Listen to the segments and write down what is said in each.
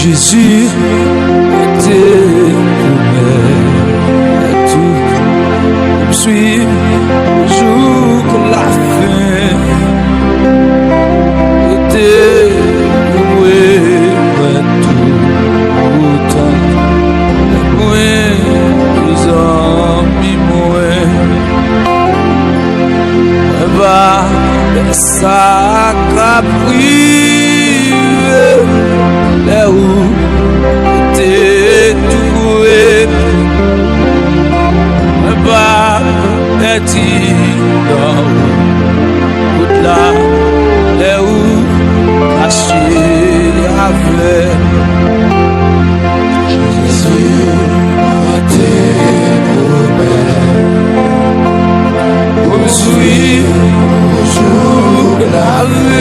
Jésus était promets tout me suivre jusqu'à la fin. Était promets tout autant. Moi, les amis, moi, va ça caprive là où t'es tout coué, pas petit là où là où caché avec Jésus était promets, on me suit toujours la vie.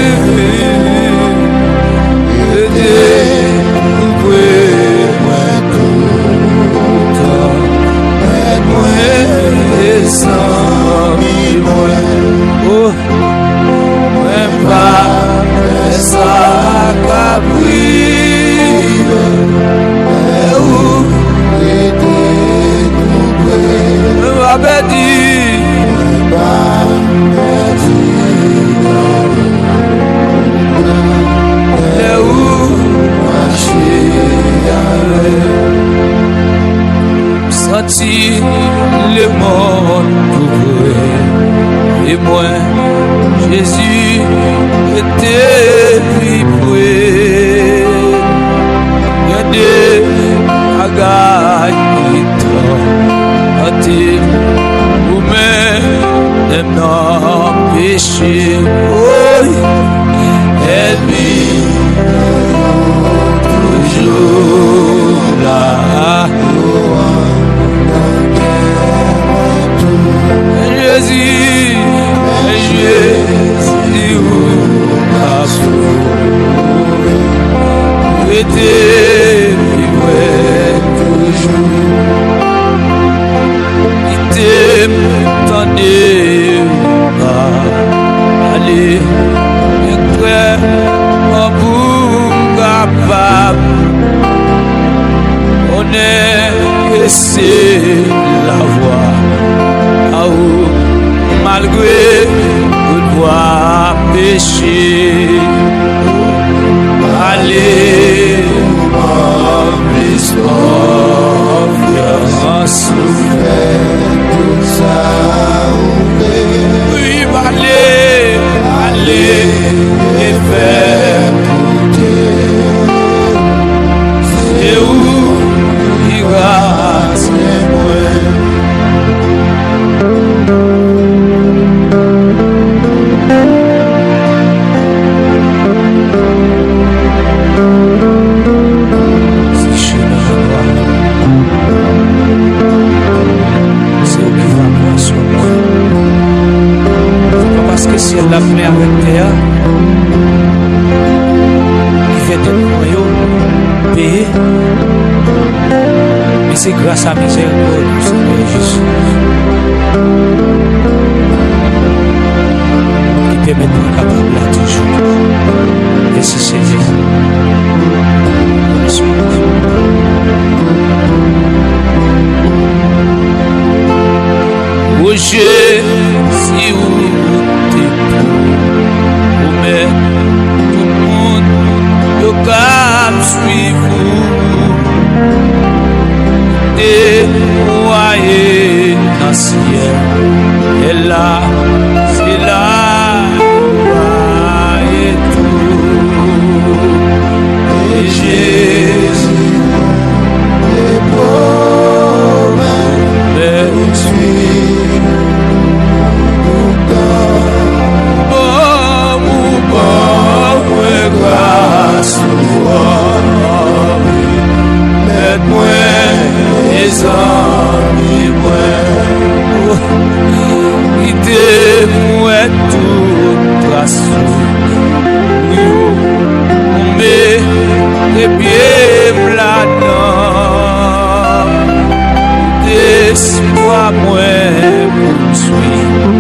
Senti le monde couvrir et moi Jésus était vibré. Regardez la gagne qui tombe ou même non péché. Oh, elle vit toujours là. Jésus, où a sauvé, était vivre toujours. Il t'aime, t'en pas aller, et crée en bout capable. On est laissé la voix. Malgré le doigt péché, allez, plus confiance, souffert tout ça. Oui, allez, et faire goûter. C'est où ira, c'est moi. Si elle l'a fait avec Théa, il fait des moyens payés, mais c'est grâce à miséricorde du Seigneur Jésus qui permet d'être capable là toujours. Merci Seigneur. Roger, si vous mais tout le monde le cap suivre et voyez dans le ciel et là c'est là et tout et Jésus est pauvre mais moi, les amis, moi. grâce. Oui, on met les pieds là-dedans. Laisse-moi, moi, poursuivre.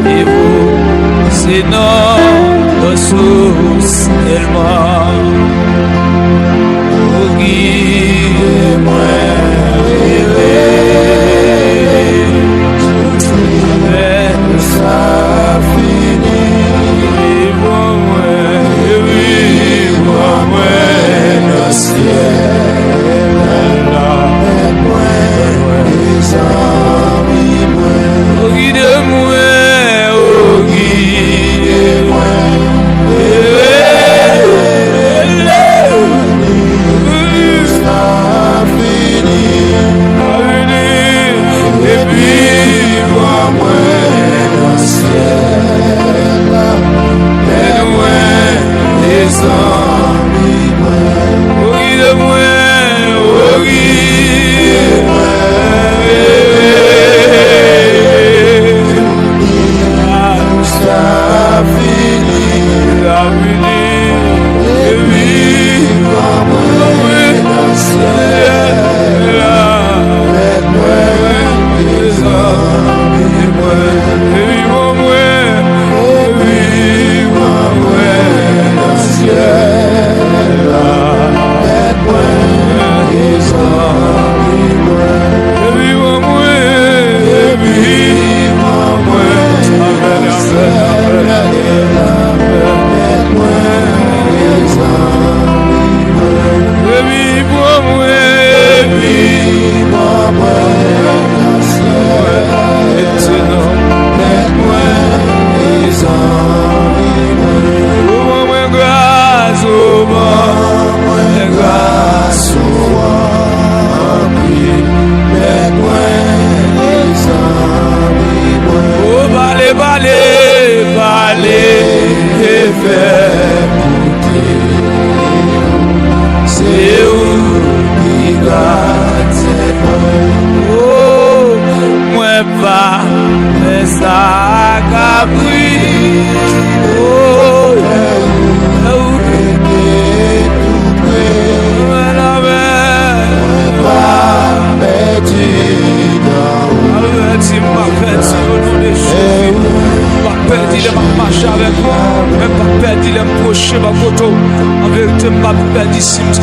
Et vous, c'est notre source tellement. Oh, guide-moi, ça finit. Vivons-moi, vivons-moi, le ciel là. Oh, guide-moi, oh, guide-moi.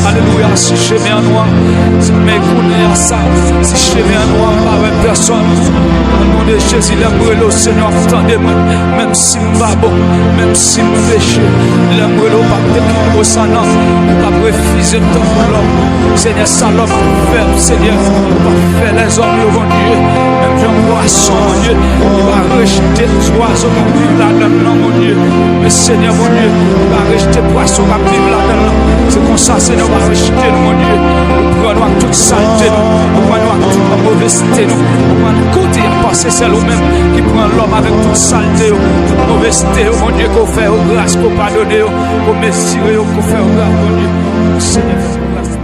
Alléluia, si je mets un noir, si je mets un ça, si je mets un noir par une personne, au nom de Jésus, l'amour, Seigneur, attendez-moi, même si je ne pas bon, même si je péché, l'amour, pas de qui au sang, pas refuser ton l'homme, Seigneur, ça l'homme, faire, Seigneur, pas faire les hommes, mon Dieu, même Jean Poisson, mon Dieu, il va rejeter les oiseaux qui vivent là-dedans, mon Dieu, mais Seigneur, mon Dieu, il va rejeter les poissons qui vivent là-dedans. C'est comme ça, Seigneur, va rejeter nous, mon Dieu. Nous prenons toute saleté, nous prenons toute mauvaiseté, nous prenons côté à passer, c'est nous-mêmes qui prend l'homme avec toute saleté, toute mauvaiseté, mon Dieu, qu'on fait aux grâces, qu'on pardonne, qu'on mesure, qu'on fait aux grâces, mon Dieu. Seigneur, fais grâce.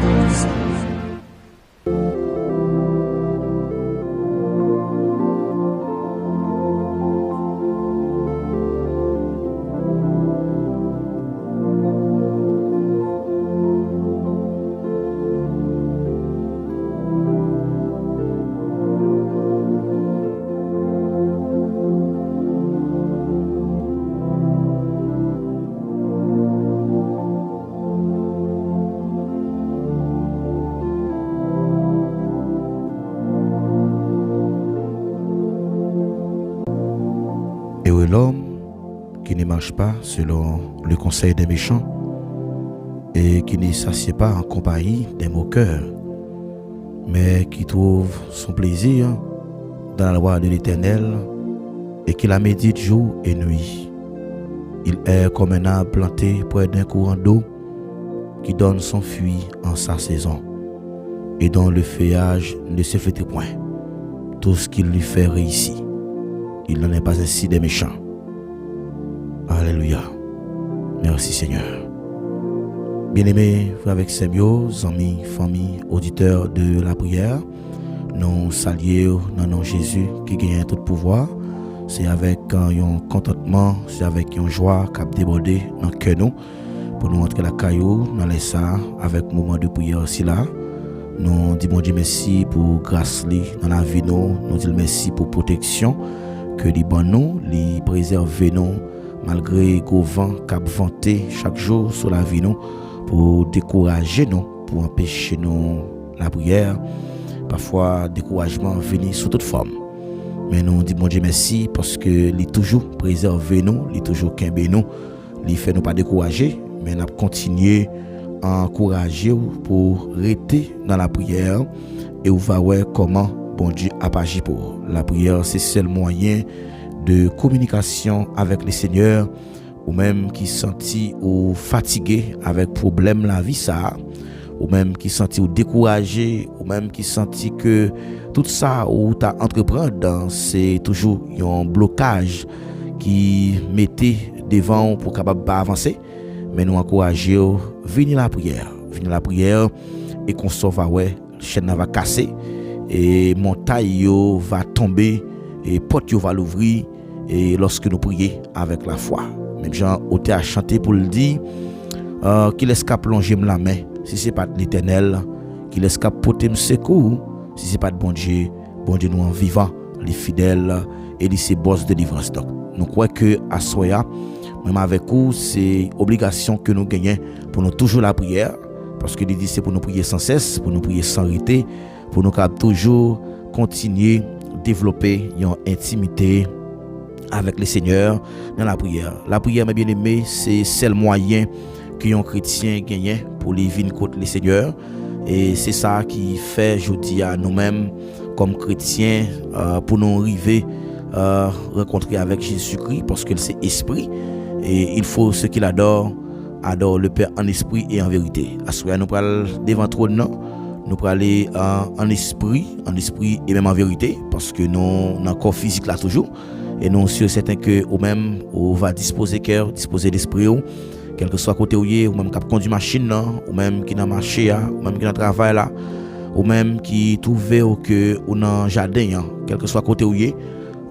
Heureux l'homme qui ne marche pas selon le conseil des méchants et qui ne s'assied pas en compagnie des moqueurs, mais qui trouve son plaisir dans la loi de l'Éternel et qui la médite jour et nuit. Il est comme un arbre planté près d'un courant d'eau qui donne son fruit en sa saison et dont le feuillage ne se flétrit point. Tout ce qu'il lui fait réussit. Il n'en est pas ainsi des méchants. Alléluia. Merci Seigneur. Bien-aimés, frères avec Semio, amis, famille, auditeurs de la prière, nous saluons dans le nom de Jésus qui gagne tout pouvoir c'est avec un contentement, c'est avec une joie qui a débordé dans le cœur nous pour nous entrer la caillou dans les ça avec moment de prière aussi là. Nous disons bon Dieu merci pour grâce dans la vie nous disons merci pour protection que les ban nous, les préserver nous malgré gros vent cap vanté chaque jour sur la vie nous pour décourager nous, pour empêcher nous la prière. Parfois découragement venir sous toute forme. Mais nous disons bon Dieu merci parce que il toujours préserver nous, il toujours kembe nous, il fait nous pas décourager, mais nous continuer à encourager pour rester dans la prière et on va voir comment bon Dieu a agi pour. La prière c'est seul moyen de communication avec le Seigneur, ou même qui senti ou fatigué avec problème la vie ça, ou même qui senti ou découragé, ou même qui senti que tout ça ou t'as entreprendre c'est toujours un blocage qui mettait devant pour capable pas avancer. Mais nous encourager venir la prière et qu'on sauve ouais chaîne va casser et montagne va tomber et porte va l'ouvrir et lorsque nous prions avec la foi. Même Jean ôté à chanter pour le dire qu'il escape plonger la main si c'est pas de l'Éternel, qu'il escape porter me secours si c'est pas de bon Dieu nous en vivant les fidèles et les ses boss de délivrance. Donc nous croyons que à soya même avec vous c'est obligation que nous gagnons pour nous toujours la prière parce que il dit c'est pour nous prier sans cesse, pour nous prier sans arrêter, pour nous toujours continuer développer une intimité avec le Seigneur dans la prière. La prière, mes bien-aimés, c'est seul moyen qu'un chrétien gagne pour les vivre contre le Seigneur. Et c'est ça qui fait, je dis à nous-mêmes, comme chrétiens, pour nous arriver rencontrer avec Jésus-Christ, parce que c'est esprit. Et il faut ceux qui l'adorent, adorent le Père en esprit et en vérité. À ce moment, nous allons devant trône, nous allons aller en esprit et même en vérité, parce que nous, dans le corps physique là toujours. Et nous sommes certains que nous-mêmes, on va disposer cœur, disposer l'esprit, quel que soit côté où y est, ou même qui conduit machine, ou même qui dans marché, ou même qui dans travail là, ou même qui trouve que ou dans jardin, quel que soit côté où y est,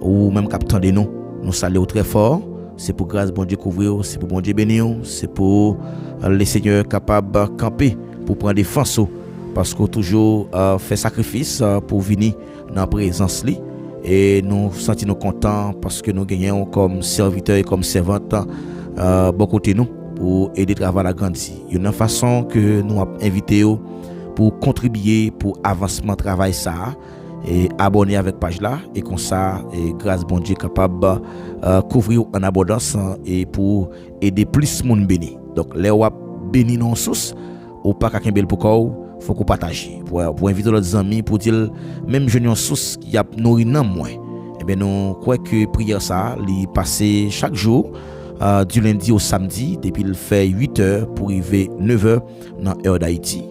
ou même qui attendez nous saluons très fort. C'est pour grâce bon Dieu couvrir, c'est pour bon Dieu bénir, c'est pour les seigneurs capables de camper pour prendre défense parce qu'on toujours fait sacrifice pour venir dans la présence li. Et nous sentons nous contents parce que nous gagnons comme serviteurs et comme servantes beaucoup de nous pour aider le travail à grandir. Il y a une façon que nous avons invité pour contribuer pour avancement travail ça et abonner avec page là et comme ça et grâce bon Dieu capable couvrir en abondance et pour aider plus monde béni. Donc les wap béni non source ou pas quelqu'un bel pour faut qu'on partage pour inviter les amis pour dire même jeune une source qui a nourri nan moi. Et bien nous croit que prière ça li passer chaque jour du lundi au samedi depuis il fait 8h pour arriver 9h dans heure d'Haïti.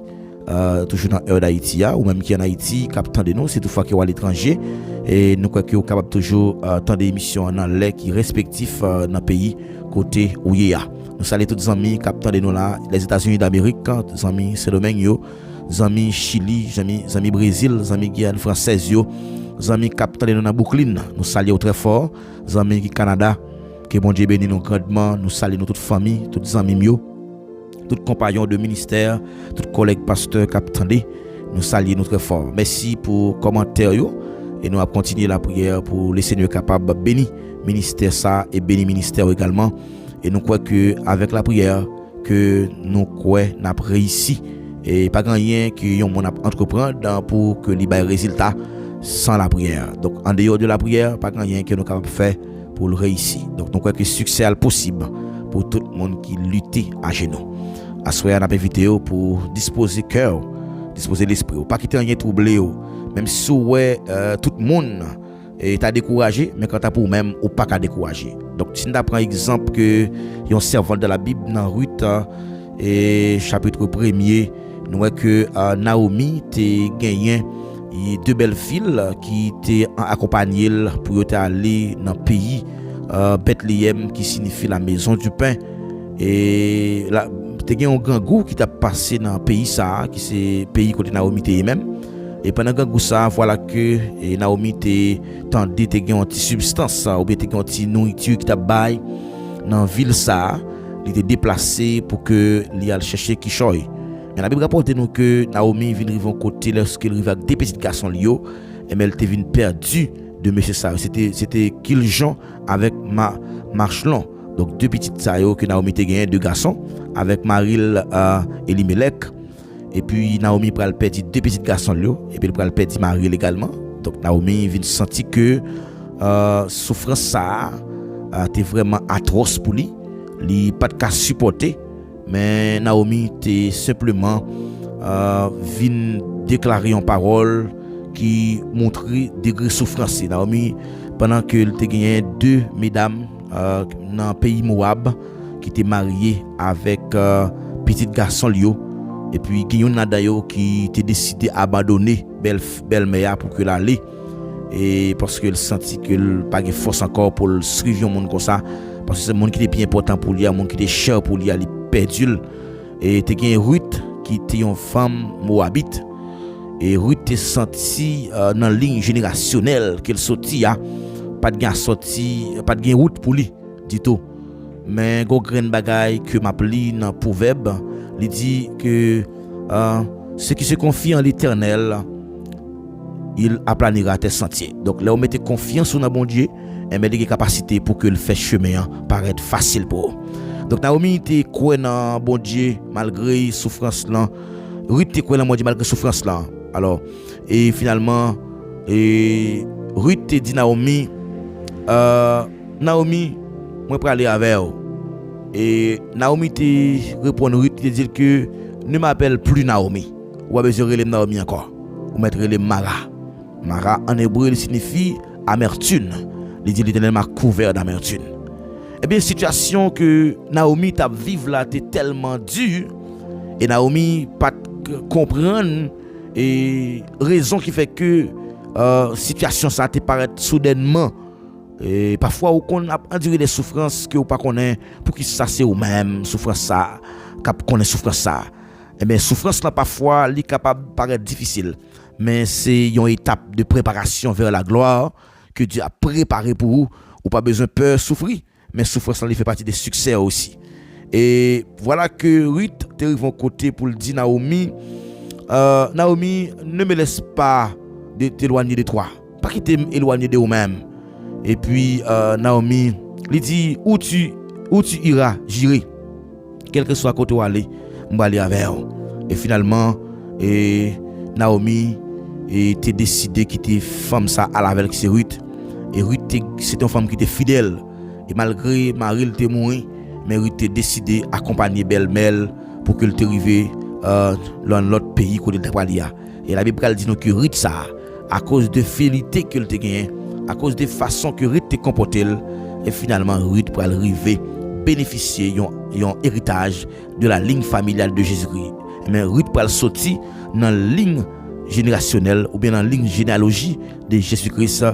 Toujours dans heure d'Haïti ou même qui en Haïti captant de nous c'est toutefois qui est à l'étranger et nous croit que capable toujours tant d'émissions dans les qui respectifs dans pays côté où il y a. Nous saluons tous les amis captant de nous là les États-Unis d'Amérique, les amis Saint-Domingue yo, les amis Chili, les amis Brésil, les amis Guyane française yo, les amis captant de nous dans Brooklyn. Nous saluons très fort les amis du Canada que bon Dieu bénisse nous grandement. Nous saluons toute famille, tous les amis yo, tous compagnons de ministère, tous collègues pasteurs qui attendent, nous saluons très fort. Merci pour commentaires et nous allons continuer la prière pour les seigneurs capables de bénir ministère ça et bénir ministère également. Et nous croyons que avec la prière que nous croyons n'a réussi et pas grand rien que on a entreprendre pour que les résultats sans la prière. Donc en dehors de la prière, pas grand rien que nous capable faire pour le réussir. Donc nous croyons que succès est possible pour tout le monde qui lutte à genoux. À ce moment-là, on a invité pour disposer cœur, disposer l'esprit, pas quitter rien troublé, même si tout le monde est découragé, mais quand tu pour même ou pas qu'à décourager. Donc si on prend exemple que un servant de la Bible dans Ruth et chapitre 1er, nous voyons que Naomi a gagné deux belles filles qui étaient accompagnées pour aller dans le pays Bethléem qui signifie la maison du pain. Et là, il y a un grand goût qui t'a passé dans le pays ça, qui c'est pays côté Naomi même. Et pendant que ça, voilà que Naomi tendait te gen anti substance ou bien te gen anti nourriture qui t'a bail dans ville ça, il était déplacé pour que il aille chercher Kishoy. Mais la Bible rapporte nous que Naomi vient arriver côté lorsqu'elle arrive avec des petits garçons lio, et elle était vient perdue de monsieur ça. C'était Kiljon avec Marchlon. Donc deux petites ça que Naomi te gagné, deux garçons avec Maril Elimelech. Et puis Naomi pral perdre deux petits garçons là et puis elle pral perdre Maril également. Donc Naomi vient sentir que souffrance ça était vraiment atroce pour lui. Il pas de cas supporter. Mais Naomi était simplement vient déclarer en parole qui montrait degré souffrance. Naomi pendant que elle te gagné deux mesdames dans le pays Moab qui étaient mariées avec petit garçon Lio et puis Guillaume Nadayo qui était décidé d'abandonner belle-mère pour qu'elle allait et parce qu'elle sentit qu'elle pas de force encore pour suivre un monde comme ça parce que c'est un monde qui était bien important pour lui, un monde qui était cher pour lui, il perdu et te gagné Ruth qui était une femme moabite et Ruth te senti dans la ligne générationnelle qu'elle sortit pas de gain sorti pas de gain route pour lui dit tout mais go grain bagaille que m'appeli dans proverbe il dit que ceux qui se confient en l'Éternel il aplanira tes sentiers. Donc là on mettez confiance dans bon Dieu et met des capacités pour que le fait chemin paraître facile pour. Donc Naomi était croit dans bon Dieu malgré souffrance là. Ruth était croit dans bon Dieu malgré souffrance là. Alors et finalement Ruth te dit Naomi moi pour aller avec vous. Et Naomi te répond Ruth te dit que ne m'appelle plus Naomi. Ou a besoin de Naomi encore. Ou mettre le Mara. Mara en hébreu il signifie amertume. Il dit l'Éternel m'a couvert d'amertume. Eh bien situation que Naomi t'a vivre là était tellement dure et Naomi pas comprendre et raison qui fait que situation ça te paraît soudainement et parfois on a enduré des souffrances que ou pas connaît pour qui ça c'est ou même souffrance ça cap connaît souffrance ça et bien souffrance là parfois li capable paraître difficile mais c'est une étape de préparation vers la gloire que Dieu a préparé pour vous ou pas besoin peur souffrir mais souffrance là fait partie des succès aussi et voilà que Ruth t'arrive au côté pour le dire Naomi Naomi ne me laisse pas t'éloigner de toi pas qu'il t'éloigner de vous-même et puis Naomi lui dit où tu iras j'irai quel que soit côté où aller on va aller avec vous. Et finalement Naomi était décidé quitter femme ça à la veille c'est Ruth et Ruth c'est une femme qui était fidèle et malgré Marie était mort mais Ruth était décidé accompagner belle-mère pour qu'elle te arrive dans l'autre pays côté de Palia et la Bible dit nous que Ruth ça à cause de fidélité qu'elle te gagne à cause de façon que Ruth te comportait et finalement Ruth pour arriver bénéficier d'un héritage de la ligne familiale de Jésus-Christ mais Ruth pour sortir dans la ligne générationnelle ou bien dans la ligne généalogie de Jésus-Christ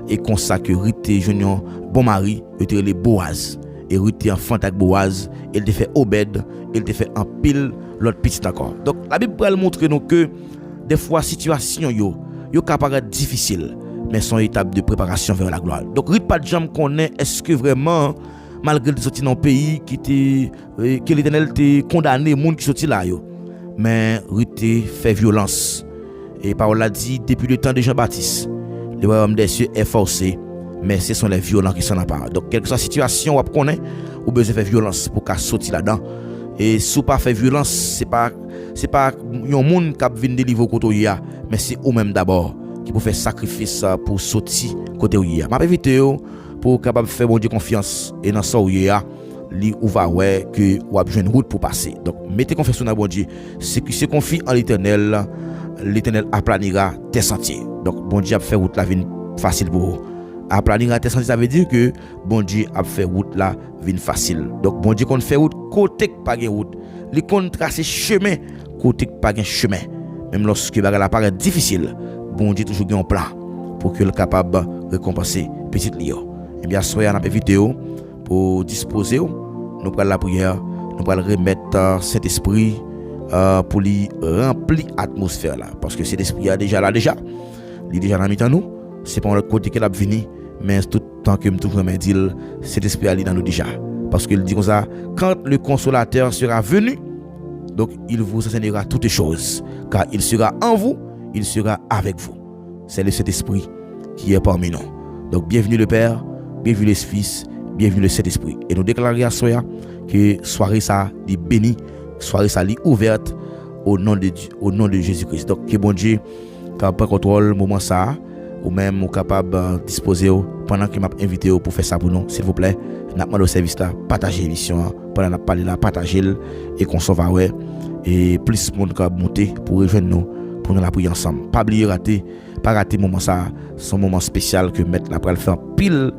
et comme ça que Ruth est un bon mari était les Boaz et Ruth est enfant avec Boaz elle te fait Obed elle te fait en pile l'autre petit encore donc la Bible elle montre nous que des fois situation yo capable difficile mais son étape de préparation vers la gloire donc Ruth pas de jamais connaît est-ce que vraiment malgré de sortir dans pays qui était que l'Éternel t'a condamné monde qui sorti là yo mais Ruth fait violence et parole a dit depuis le temps de Jean-Baptiste le royaume des cieux est forcé mais ce sont les violents qui s'en emparent donc quelle que soit la situation on connaît ou besoin faire violence pour qu'à sortir là-dedans et si pas faire violence c'est pas un monde qui vient délivrer côté ya mais c'est eux même d'abord qui pour faire sacrifice pour sortir côté ya m'a invité pour capable faire bon Dieu confiance et dans ça ya li ou va ouais que ou a besoin de route pour passer donc mettez confiance dans bon Dieu c'est qui se confie en l'Éternel aplanira tes sentiers donc bon Dieu a fait route la vie facile pour vous aplanira tes sentiers ça veut dire que bon Dieu a fait route la vie facile donc bon Dieu qu'on fait route côté pas de route li qu'on tracer chemin côté pas de chemin même lorsque bagala paraît difficile bon Dieu toujours un plan pour que le capable récompenser petit lion et bien soyez en vidéo pour disposer nous prenons la prière nous allons remettre cet esprit pour lui remplir l'atmosphère là. Parce que cet esprit est déjà là déjà. Il est déjà dans mi-temps nous. C'est pas l'autre côté qu'il a venu, mais tout le temps que je toujours me dit, cet esprit est dans nous déjà. Parce qu'il dit comme ça, quand le consolateur sera venu, donc il vous enseignera toutes choses. Car il sera en vous, il sera avec vous. C'est cet esprit qui est parmi nous. Donc bienvenue le Père, bienvenue le Fils, bienvenue le Saint-Esprit. Et nous déclarons à soi que soirée ça est bénie, soirée ça est ouverte au nom de Dieu, au nom de Jésus-Christ. Donc que bon Dieu prend contrôle moment ça, ou même capable de disposer pendant que m'a invité pour faire ça pour nous, s'il vous plaît. N'a demandé au service là, partagez l'émission pendant n'a parlé là, partagez et qu'on s'en va ouais et plus de monde capable monter pour rejoindre nous pour nous la prier ensemble. Pas oublier pas rater moment ça, son moment spécial que mettre là pour le faire pile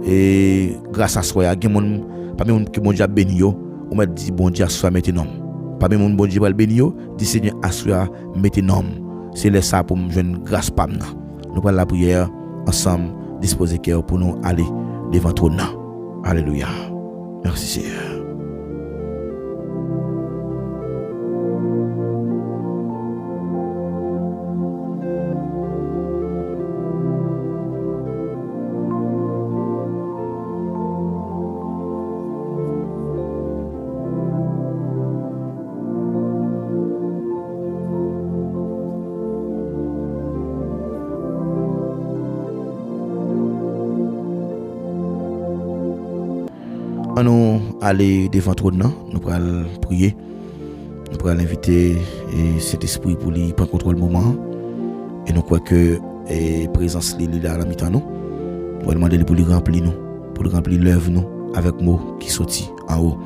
et grâce à soi, il y a monde pas même que bon Dieu a béni yo, on m'a dit bon Dieu a soi mettez nom. Pas même bon Dieu va le béni yo, dit Seigneur a soi mettez nom. C'est là ça pour me joindre grâce pas maintenant. Nous prenons la prière ensemble, disposer cœur pour nous aller devant ton nom. Alléluia. Merci Seigneur. Nous aller devant ton nom, nous allons prier, nous allons inviter cet esprit pour lui prendre contrôle le moment et nous croyons que la présence est là à la mi-temps nous. Nous allons demander pour lui remplir nous, pour lui remplir l'œuvre nous avec mots qui sortent en haut.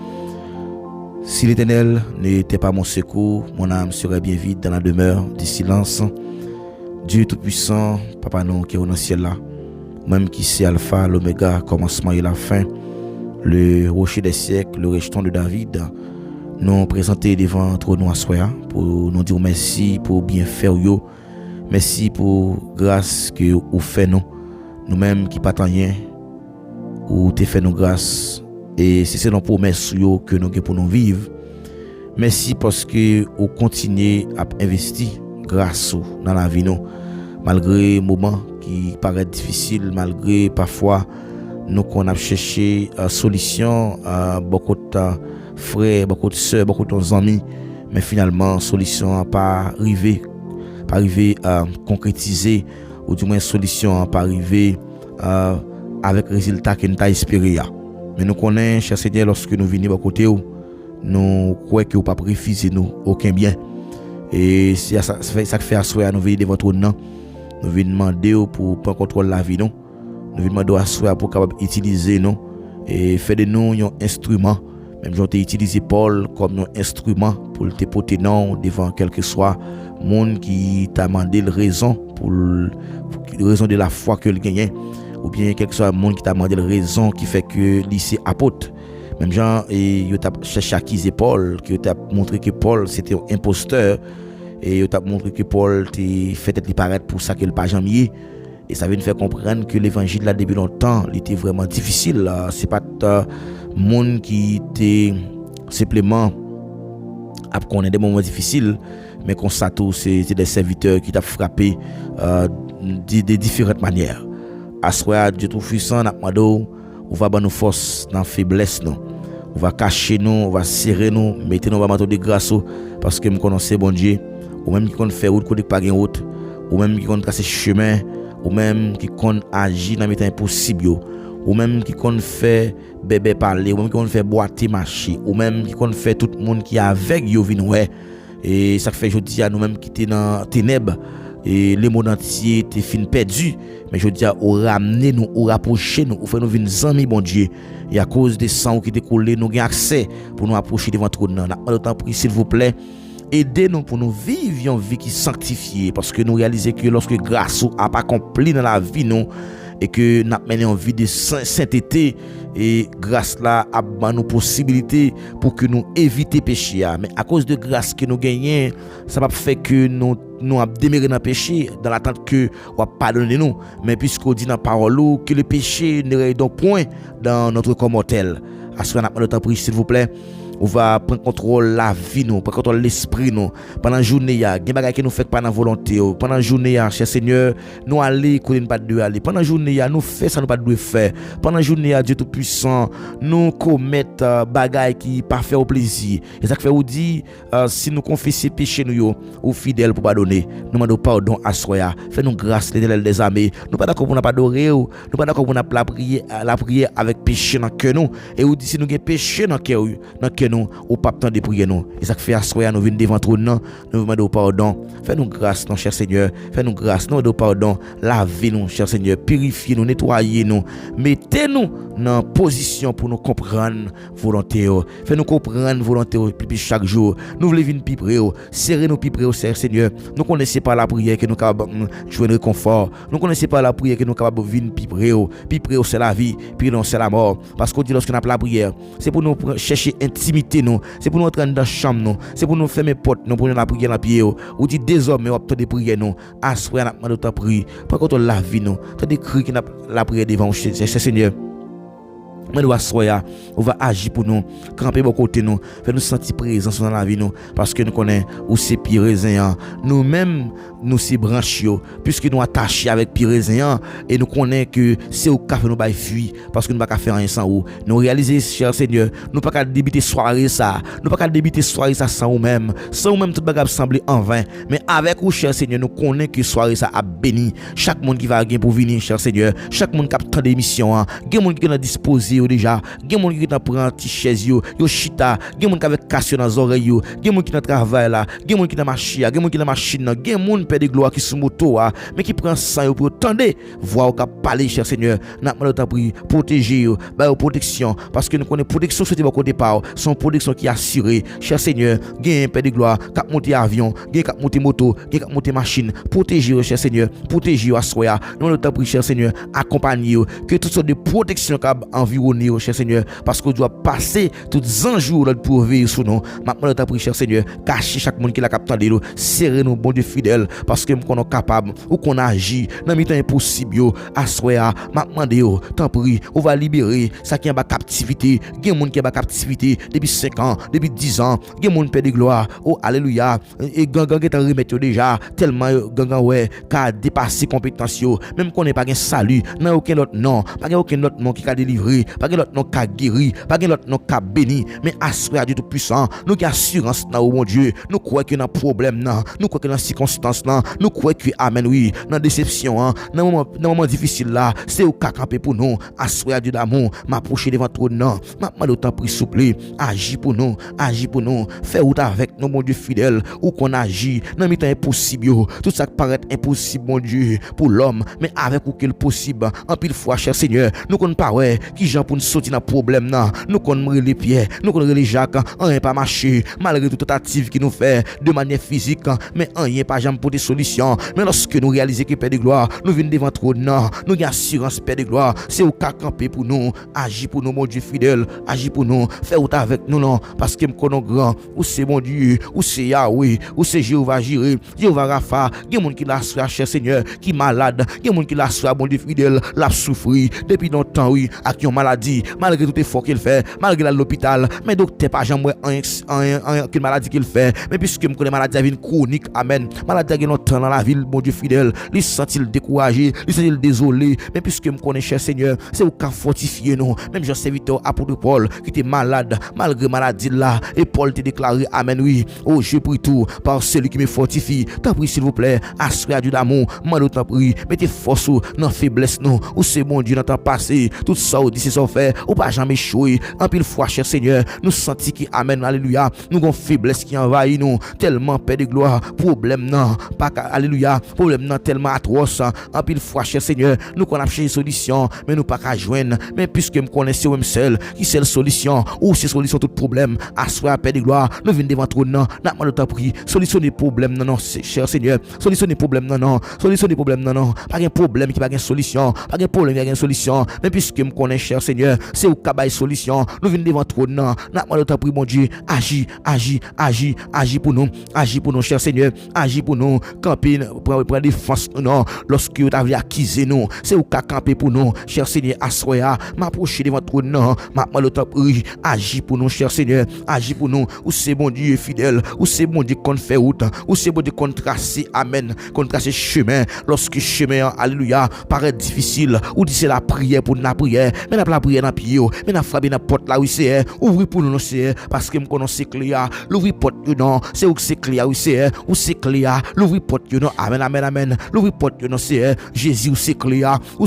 Si l'Éternel n'était pas mon secours, mon âme serait bien vide dans la demeure du silence. Dieu Tout-Puissant, Papa nous qui est dans le ciel là, même qui c'est Alpha, l'Oméga, commencement et la fin. Le rocher des siècles, le rejeton de David, nous présenter devant trop nous à soi pour nous dire merci pour bien faire yo, merci pour grâce que vous fait nous-mêmes qui pas rien, ou te fait nos grâces et c'est nos promesses yo que nous avons pour nous vivre. Merci parce que vous continuez à investir grâce dans la vie nous, malgré moments qui paraissent difficiles, malgré parfois nous qu'on a cherché solution beaucoup de frères, beaucoup de sœurs, beaucoup de amis, mais finalement solution n'a pas arrivé à concrétiser, ou du moins solution n'a pas arrivé avec résultat que nous avons espéré. Mais nous connaissons, cher Seigneur, lorsque nous venons à côté nous croyons que vous pas refuser nous aucun bien. Et c'est ça que fait à soi nous venir devant votre nom, nous venons demander pour prendre contrôle de la vie nous. Nous demandons à soi pour capable utiliser nous et faire de nous un instrument. Même j'ont utilisé Paul comme un instrument pour te porter non devant quel que soit monde qui t'a demandé la raison pour raison de la foi que il gagne, ou bien quel que soit monde qui t'a demandé la raison qui fait que lycée apôtre. Même gens et il t'a cherché à accuser Paul, qui t'a montré que Paul c'était un imposteur et il t'a montré que Paul t'a fait être paraître pour ça qu'il pas jamais. Et ça vient nous faire comprendre que l'évangile là depuis longtemps, il était vraiment difficile. C'est pas monde qui était simplement à connaître des moments difficiles, mais qu'on s'attend c'est des serviteurs qui t'a frappé de différentes manières. À soi Dieu tout puissant n'a demandé on va nous force dans faiblesse nous. On va cacher nous, on va serrer nous, mettre nous va mettre de grâce parce que me connaissez bon Dieu, ou même qui compte faire route côté pas gain route, ou même qui compte tracer chemin, ou même qui compte agir dans l'état impossible, ou même qui compte faire bébé parler, ou même qui compte faire boiter marcher, ou même qui compte faire tout le monde qui est avec yo vinn ouais. Et ça fait jodi à nous même qui était dans ténèbres et le monde entier était fin perdu, mais je dis au ramener nous, au rapprocher nous, au faire nous venir amis bon Dieu. Et à cause des sang qui était coulé, nous avons accès pour nous approcher devant trop de nous. Autant prie s'il vous plaît, aidez-nous pour nous vivre une vie qui est sanctifiée, parce que nous réalisons que lorsque grâce a pas accompli dans la vie nous et que nous mené en vie de sainteté, et grâce là a nos possibilités pour que nous éviter péché, mais à cause de grâce que nous gagnons, ça va faire que nous a démarré dans le péché dans l'attente que on va pardonner nous, mais puisqu'on dit dans la parole que le péché ne règne donc point dans notre corps mortel. À ce moment-là, notre prière s'il vous plaît, on va prendre contrôle la vie nous, prendre contrôle l'esprit nous. Pendant la journée, il y a des bagages qui nous fait pas dans volonté. Pendant la journée, cher Seigneur, nous aller qu'on pas de aller. Pendant la journée, nous fait ça nous pas de faire. Pendant la journée, Dieu tout puissant, nous commettre bagages qui pas faire au plaisir. Et ça fait ou dit si nous confessons péché nous ou fidèle pour pardonner. Nous demandons pardon à soi. Fais-nous grâce l'Éternel des armées. Nous pas d'accord pour pas adorer, nous pas d'accord pour la prière avec péché dans cœur nous. Et ou dit si nous avons péché dans cœur nous, ou pas temps de prier nous. Et ça fait à soi nous venons devant toi nous demandons pardon. Fais-nous grâce non cher Seigneur. Fais-nous grâce, nous demandons pardon. Lavez-nous cher Seigneur, purifiez-nous, nettoyez-nous. Mettez-nous dans position pour nous comprendre volonté. Fais-nous comprendre volonté depuis chaque jour. Nous voulons venir plus près, serrez-nous plus près, Seigneur. Nous connaissons pas la prière que nous capables jouer de réconfort. Nous connaissons pas la prière que nous capables venir plus près. Plus près c'est la vie, puis non c'est la mort. Parce qu'on dit lorsqu'on a la prière, c'est pour nous chercher intimité nous, c'est pour nous entrer dans la chambre nous, c'est pour nous fermer porte nous pour nous la prière dans pied. Ou dit désormais on peut de prier nous. Assoyez n'a demandé ta prière. Par contre la vie nous, t'as des cris qui n'a la prière devant Seigneur. Mais nous on va agir pour nous, camper au côté nous, faire nous sentir présence dans la vie nous, parce que nous connaissons où c'est pire raisin. Nous-mêmes, nous c'est branchés, puisque nous attachés avec pire raisin, et nous connaissons que c'est au café nous bail fuir, parce que nous ne pouvons pas faire rien sans vous. Nous réalisons, cher Seigneur, nous ne pouvons pas débiter soirée ça, nous ne pouvons pas débiter soirée ça sans vous-même, tout bagage semble en vain. Mais avec vous, cher Seigneur, nous connaissons que soirée ça a béni. Chaque monde qui va gagner pour venir, cher Seigneur, chaque monde qui a tant d'émissions, il y a monde qui est disposé déjà, il y a monde qui prend une petite chaise yo chita, il y a monde qui avec cassé dans les oreilles yo, il y a monde qui dans travail là, il y a monde qui dans machine, il y a monde qui dans machine, il y a monde perd de gloire qui sous moto mais qui prend sang yo pour tendre voir au cap parler cher Seigneur, n'a mal temps pour protéger yo, ba protection parce que nous connaissons protection c'était bon côté pas, son protection qui assurée cher Seigneur, gain perd de gloire, cap monter avion, gain cap monter moto, gain cap monter machine, protéger cher Seigneur, protéger yo à soya, nous le temps pour cher Seigneur, accompagner yo, que toutes sortes de protection cap environner cher Seigneur, parce qu'on doit passer tous les jours pour veiller sur nous. Maintenant, nous t'appris, cher Seigneur, cacher chaque monde qui l'a capté, serrer nous, bon Dieu fidèle, parce que nous sommes capables, ou qu'on agit, dans le temps impossible, à soi, maintenant, t'en prie, on va libérer, ça qui est en captivité, il y a des gens qui sont en captivité depuis 5 ans, depuis 10 ans, il y a des gens qui perdent de gloire, oh, alléluia, et gangan qui est en remettre déjà, tellement gangan, ouais, qu'a dépassé compétence, même qu'on n'est pas un salut, n'a aucun autre nom, pas aucun autre nom qui a délivré, pas aucun autre nom qui a guéri, pas aucun autre nom qui a béni, mais assuré à Dieu tout puissant, nous avons assurance dans mon Dieu, nous croyons qu'il y a un problème, nous croyons qu'il y a une circonstance, nous croyons que, amen, oui, dans la déception, dans le moment difficile là, c'est au cas campé pour nous, assuré à Dieu d'amour, m'approcher devant toi, non, m'a d'autant pris souple, agis pour nous, fais route avec nous, mon Dieu fidèle, ou qu'on agit, dans le temps impossible, tout ça qui paraît impossible, mon Dieu, pour l'homme, mais avec ou qu'il possible, en pile fois, cher Seigneur, nous connaissons pas, ouais, qui j'en pour nous sortir dans le problème, nous connaissons les pieds, nous connaissons les Jacques, on n'est pas marché, malgré toute tentative qui nous fait de manière physique, mais on n'est pas jamais pour des solutions, mais lorsque nous réalisons que Père de gloire, nous venons devant trop, non, nous avons assurance, Père de gloire, c'est au cas campé pour nous, agis pour nous, mon Dieu fidèle, agis pour nous, fais route avec nous, non, parce que nous connaissons grand, ou c'est mon Dieu, ou c'est Yahweh, ou c'est Jéhovah Jireh, Jéhovah Rapha, il y a des gens qui l'a souffert, cher Seigneur, qui malade, il y a des gens qui l'a souffert, mon Dieu fidèle, l'a souffert depuis longtemps, oui, à qui ont maladie, malgré tout effort qu'il fait, malgré l'hôpital, mais docteur pas jamais quelle maladie qu'il fait, mais puisque me connais maladie à vie chronique, amen, maladie qui longtemps dans la ville, mon Dieu fidèle, il sent-il découragé, il sent-il désolé, mais puisque me connais cher Seigneur, c'est au cas fortifié nous, même Jean serviteur apôtre Paul qui était malade, malgré maladie là, et Paul t'a déclaré, amen, oui, oh je prie tout par celui qui me fortifie, t'en prie s'il vous plaît, assurez à Dieu d'amour, moi t'en prie, mettez force dans faiblesse nous, ou c'est mon Dieu dans temps passé, tout ça ou dit c'est ça fait, ou pas jamais échoué, en pile fois cher Seigneur, nous sentons qui amen, alléluia, nous avons faiblesse qui envahit nous, tellement Père de gloire, problème non, pas alléluia, problème non tellement atroce, en pile fois cher Seigneur, nous qu'on a cherché solution, mais nous pas qu'à joindre, mais puisque me connaissez même seul, qui c'est la solution, ou c'est solution tout problème, assoir Père de gloire, nous venons devant trop non, n'a pas de temps pris, solutionner problème non, cher Seigneur, solutionner problème non, solutionner problème non, pas un problème qui pas une solution, pas un problème qui a une solution, mais puisque me connaissez cher Seigneur, Seigneur, c'est au cabaye solution. Nous venons devant trop de non. N'a pas le temps pour mon Dieu, agis pour nous, cher Seigneur, agis pour nous, camper pour défense non, lorsque vous avez acquis nous, c'est au cas camper pour nous, cher Seigneur, assoya, m'approcher devant trop de non, m'a le temps pour agis pour nous, cher Seigneur, agis pour nous, ou c'est bon Dieu fidèle, ou c'est bon Dieu qu'on fait route, ou c'est bon Dieu qu'on trace, amen, qu'on trace chemin, lorsque chemin, alléluia, paraît difficile, ou dit c'est la prière pour la prière, mais la prière dans pied, mais la frappe dans porte là, oui c'est, ouvrir pour nous, c'est, parce que me connaissons c'est clair, l'ouvrir porte, non, c'est où c'est clair, oui c'est, ou c'est clair, l'ouvrir porte, non, amen, l'ouvrir porte, non, c'est, Jésus, ou c'est clair, ou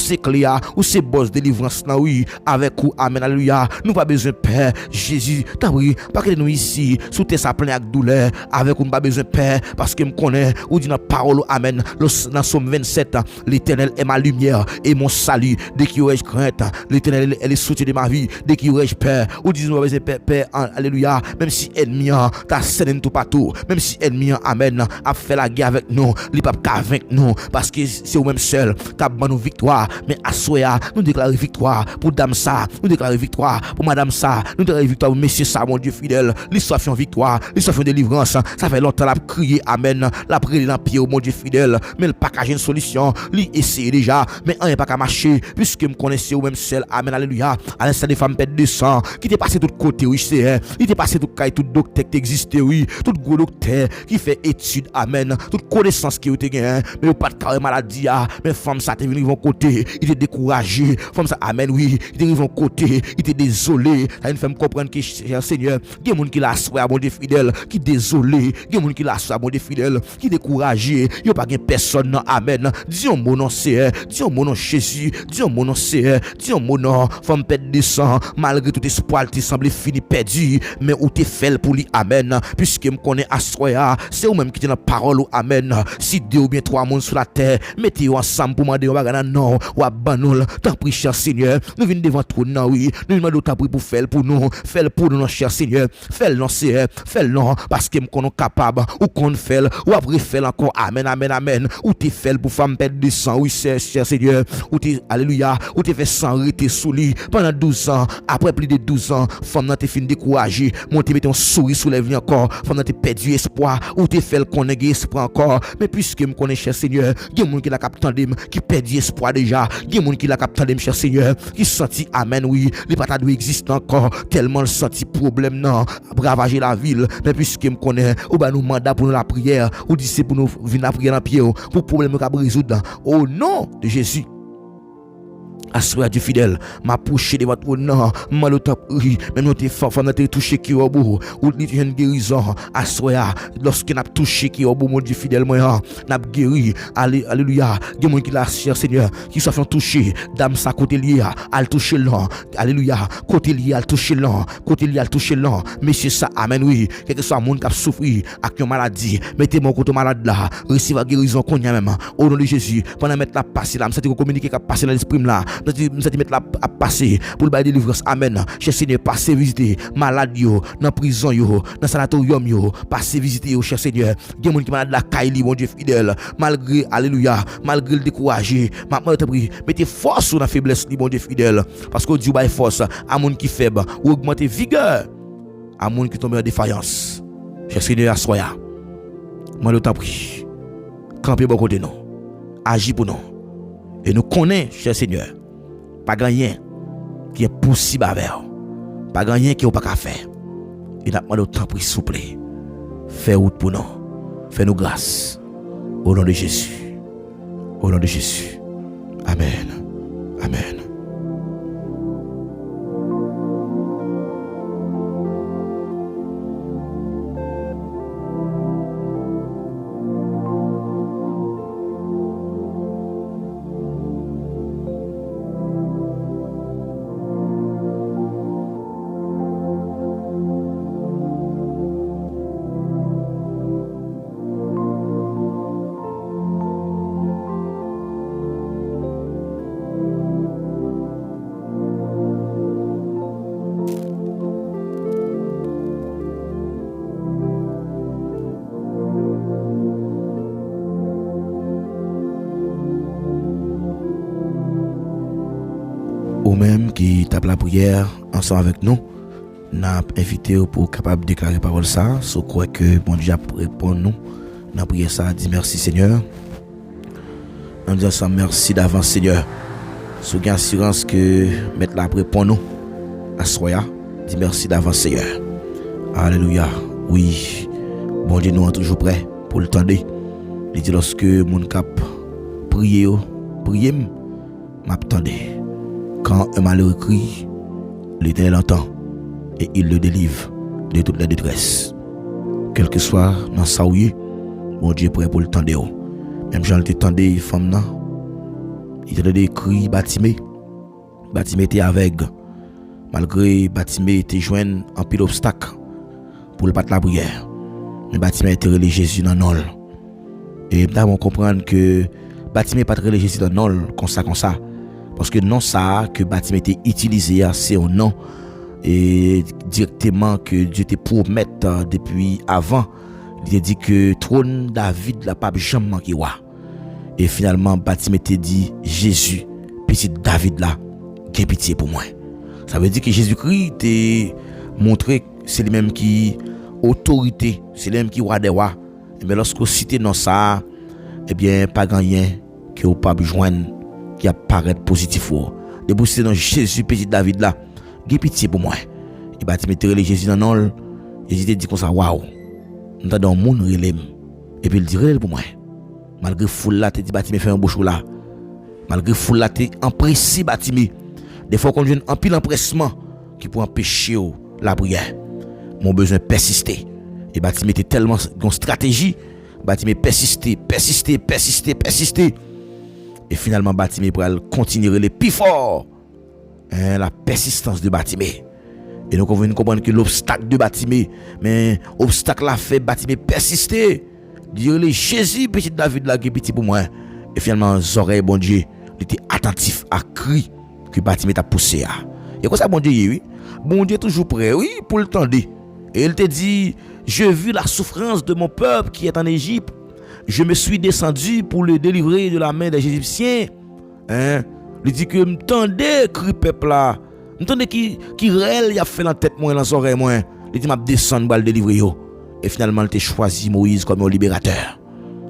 c'est boss délivrance, non, oui, avec ou, amen, alléluia, nous pas besoin de père, Jésus, t'as oui, pas que nous ici, sous tes sapins avec douleur, avec ou pas besoin de père, parce que me connaît, ou dit dans parole, amen, dans Somme 27, l'Éternel est ma lumière et mon salut, dès qu'il y aurait crainte, l'Éternel elle est soutien de ma vie, dès qu'il y aurait peur, ou dit nous besoin père, alléluia, même si ennemi, t'as scène tout partout, même si ennemi, amen, a fait la guerre avec nous, il pas qu'à vaincre nous, parce que c'est au même seul, qu'a ban nous victoire, mais à soya, nous déclarons victoire pour dame ça, nous déclarons victoire pour madame ça, nous déclarons victoire pour monsieur ça, mon Dieu fidèle, l'histoire fait victoire, l'histoire fait délivrance, ça fait longtemps la crier, amen, la prier dans pied, mon Dieu fidèle, mais le package une solution, lui essayer déjà, mais on n'est pas qu'à marcher, puisque me connaissez au même seul, amen, alléluia, à l'instant des femmes pète de sang, qui t'est passé tout côté, oui, c'est, il t'est passé tout caille, tout docteur qui existait, oui, tout gros docteur qui fait étude, amen, toute connaissance qui était gagné, mais pas de carré maladie, mais femme ça t'est venu de côté, il était découragé, femme ça, amen, oui, il était de côté, il était désolé, ça une femme comprendre que, Seigneur, il y a des gens qui l'a souhaité à mon Dieu fidèle, qui désolé, il y a des gens qui l'a souhaité à mon Dieu fidèle, qui découragé, il n'y a pas de personne, non, amen, disons mon nom c'est, disons mon nom Jésus, disons mon nom c'est, disons mon nom, femme pète de sang, malgré tout espoir, tu sembles fini perdu, mais où t'es fait pour lui, amen, puisque me connaît à soya, c'est ou même qui tient la parole, amen, si deux ou bien trois mondes sur la terre, mettez-vous ensemble pour demander, on non, ou à banol, t'en prie, cher Seigneur, nous venons devant toi, non, oui, nous demandons ta prière pour faire pour nous, cher Seigneur, fais-le, non, c'est, fais-le, non, parce que me connaît capable, ou qu'on fait, ou après fait encore, amen, ou t'es fait pour femme perdre de sang, oui, cher Seigneur, ou t'es, alléluia, ou t'es fait sang, rester sous lui, pendant 12 ans, après plus de 12 ans, femme n'a t'es fini découragé, monter mettre un sourire sous les vies encore, femme n'a t'es perdu espoir, ou t'es fait le connaître espoir encore, mais puisque me connaît, cher Seigneur, il y a des gens qui l'a capté, qui perdu espoir déjà, il y a des gens qui l'a capté, cher Seigneur, qui senti, amen, oui, les patates doivent exister encore, tellement le senti problème, non, bravager la ville, mais puisque me connaît, ou bah nous mandat pour nous la prière, ou dit c'est pour nous venir la prière dans pied, pour problème qu'on résoudre, au nom de Jésus. Assoya du fidèle, m'a poussé de votre nom, m'a le top, oui, mais nous t'es fort, nous t'es touché qui au bout, ou t'es une guérison, assoya, lorsqu'on a touché qui au bout, mon Dieu fidèle, moi, n'a guéri, alléluia, Dieu mon qui l'a, cher Seigneur, qui soit fait toucher, dame sa côté lié, al toucher l'an, alléluia, côté lié, al toucher l'an, côté lié, al toucher l'an, monsieur ça, amen, oui, quel que soit monde qui a souffert, avec une maladie, mettez mon côté malade là, recevez la guérison qu'on y a même, au nom de Jésus, pendant mettre la passer là, me communiquer qu'à passer dans l'esprit là, nous sommes mettre à passer pour le bail de délivrance, amen, cher Seigneur, passez visiter malade yo, dans prison yo, dans sanatorium yo, passez visiter yo, cher Seigneur, il y a des gens qui malade la caille, mon Dieu fidèle, malgré, alléluia, malgré le découragé, mettez force sur la faiblesse, mon Dieu fidèle, parce que Dieu bail force à monde qui faible, ou augmenter vigueur à monde qui tombe en défaillance, cher Seigneur, assoya, moi le t'en prie, campez bon côté nous, agis pour nous, et nous connaissons, cher Seigneur, pas rien qui est possible avec vous, pas rien qui n'est pas qu'à faire, et nous demandons temps pour souple, fais route pour nous, fais-nous grâce, au nom de Jésus, au nom de Jésus, amen, amen. ou même qui tape la prière ensemble avec nous, n'a invité pour capable déclarer parole ça, so croit que bon Dieu répond nous dans prière ça, dit merci Seigneur. On dit ensemble merci d'avance Seigneur. Sous gain assurance que mettre la répond nous à soya, dit merci d'avance Seigneur. Alléluia. Oui. Bon Dieu nous est toujours prêt pour le tendre. Il dit lorsque mon cap prier m'attendait. Quand un malheureux crie, l'Éternel entend et il le délivre de toute la détresse. Quel que soit dans sa ouïe, mon Dieu est prêt pour le tendre. Même Jean le tendait femme là, il entendait des cris Batimée. Batimée était aveugle. Malgré Batimée était joint en pile d'obstacles pour le battre la prière. Mais Batimée était relé Jésus dans nol. Et nous devons comprendre que Batimée pas relé Jésus dans nol comme ça. Parce que non ça que Batimée était utilisé, c'est un nom et directement que Dieu te promet depuis avant. Il a dit que trône David la pas jamais manqué wa. Et finalement Batimée te dit Jésus, petit David là, qui pitié pour moi. Ça veut dire que Jésus-Christ t'a montré c'est lui-même qui autorité, c'est lui-même qui roi des rois. Mais lorsque cité dans ça, eh bien pas rien que vous pas joindre qui apparaît positif. Depuis c'est dans Jésus petit David là, qui pitié pour moi. Et Batimée te relé Jésus dans non, Jésus te dit comme ça waouh. Nous t'as dans monde relé et puis il dit relé pour moi. Malgré foule là te dit Batimée fait un beau show là. Malgré foule là te empressé Batimée. Des fois qu'on vient en pile empressement qui peut empêcher la prière. Mon besoin persister. Et Batimée était tellement une stratégie. Batimée persister. Et finalement Batimée pour continuer les plus fort. La persistance de Batimée. Et donc on vient comprendre que l'obstacle de Batimée, mais obstacle l'a fait Batimée persister. Dire les Jésus petit David là qui est petit pour moi. Et finalement oreilles bon Dieu, il était attentif à cri que Batimée t'a poussé à. Et comme ça bon Dieu oui. Bon Dieu toujours prêt oui pour le tendre. Et il te dit j'ai vu la souffrance de mon peuple qui est en Égypte. Je me suis descendu pour le délivrer de la main des Égyptiens. Il dit que m'tendez cri peuple là. M'tendez qui réel y a fait dans tête moi dans oreille moi. Il dit m'a descendre pour le délivrer yo. Et finalement il t'a choisi Moïse comme un libérateur.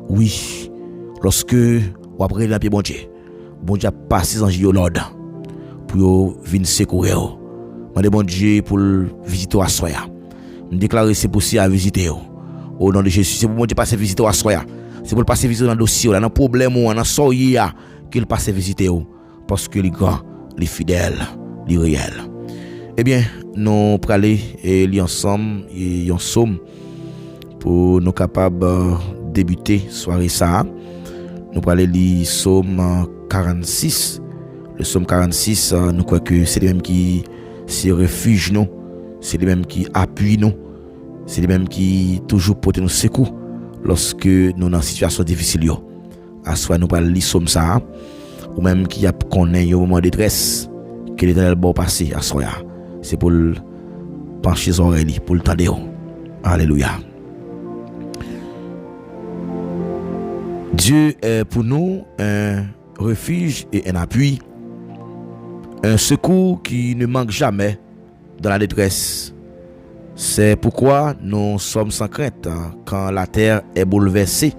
Oui. Lorsque ou après dans pied bon Dieu a passé en Lord pour venir secourir. Mandé bon Dieu pour visiter à soya. Me déclarer c'est possible à visiter au nom de Jésus. C'est pour bon Dieu passer visiter à soya. C'est pour passer visiter dans dossier là, dans problème dans soya qu'il passe visiter parce que les grands, les fidèles, les réels. Eh bien, nous pour aller et lire ensemble et en somme pour nous capables débuter soirée ça. Nous pour aller lire Somme 46. Le Somme 46, nous croyons que c'est les mêmes qui se refuge nous, c'est les mêmes qui appuient nous, c'est les mêmes qui toujours portent nous secours lorsque nous dans une situation difficile. À soit nous parlons de Somme ça, ou même qui a connaît un moment de détresse que l'Éternel va passer à soi. C'est pour pencher les oreilles, pour le tendre. Alléluia. Dieu est pour nous un refuge et un appui, un secours qui ne manque jamais dans la détresse. C'est pourquoi nous sommes sans crainte quand la terre est bouleversée,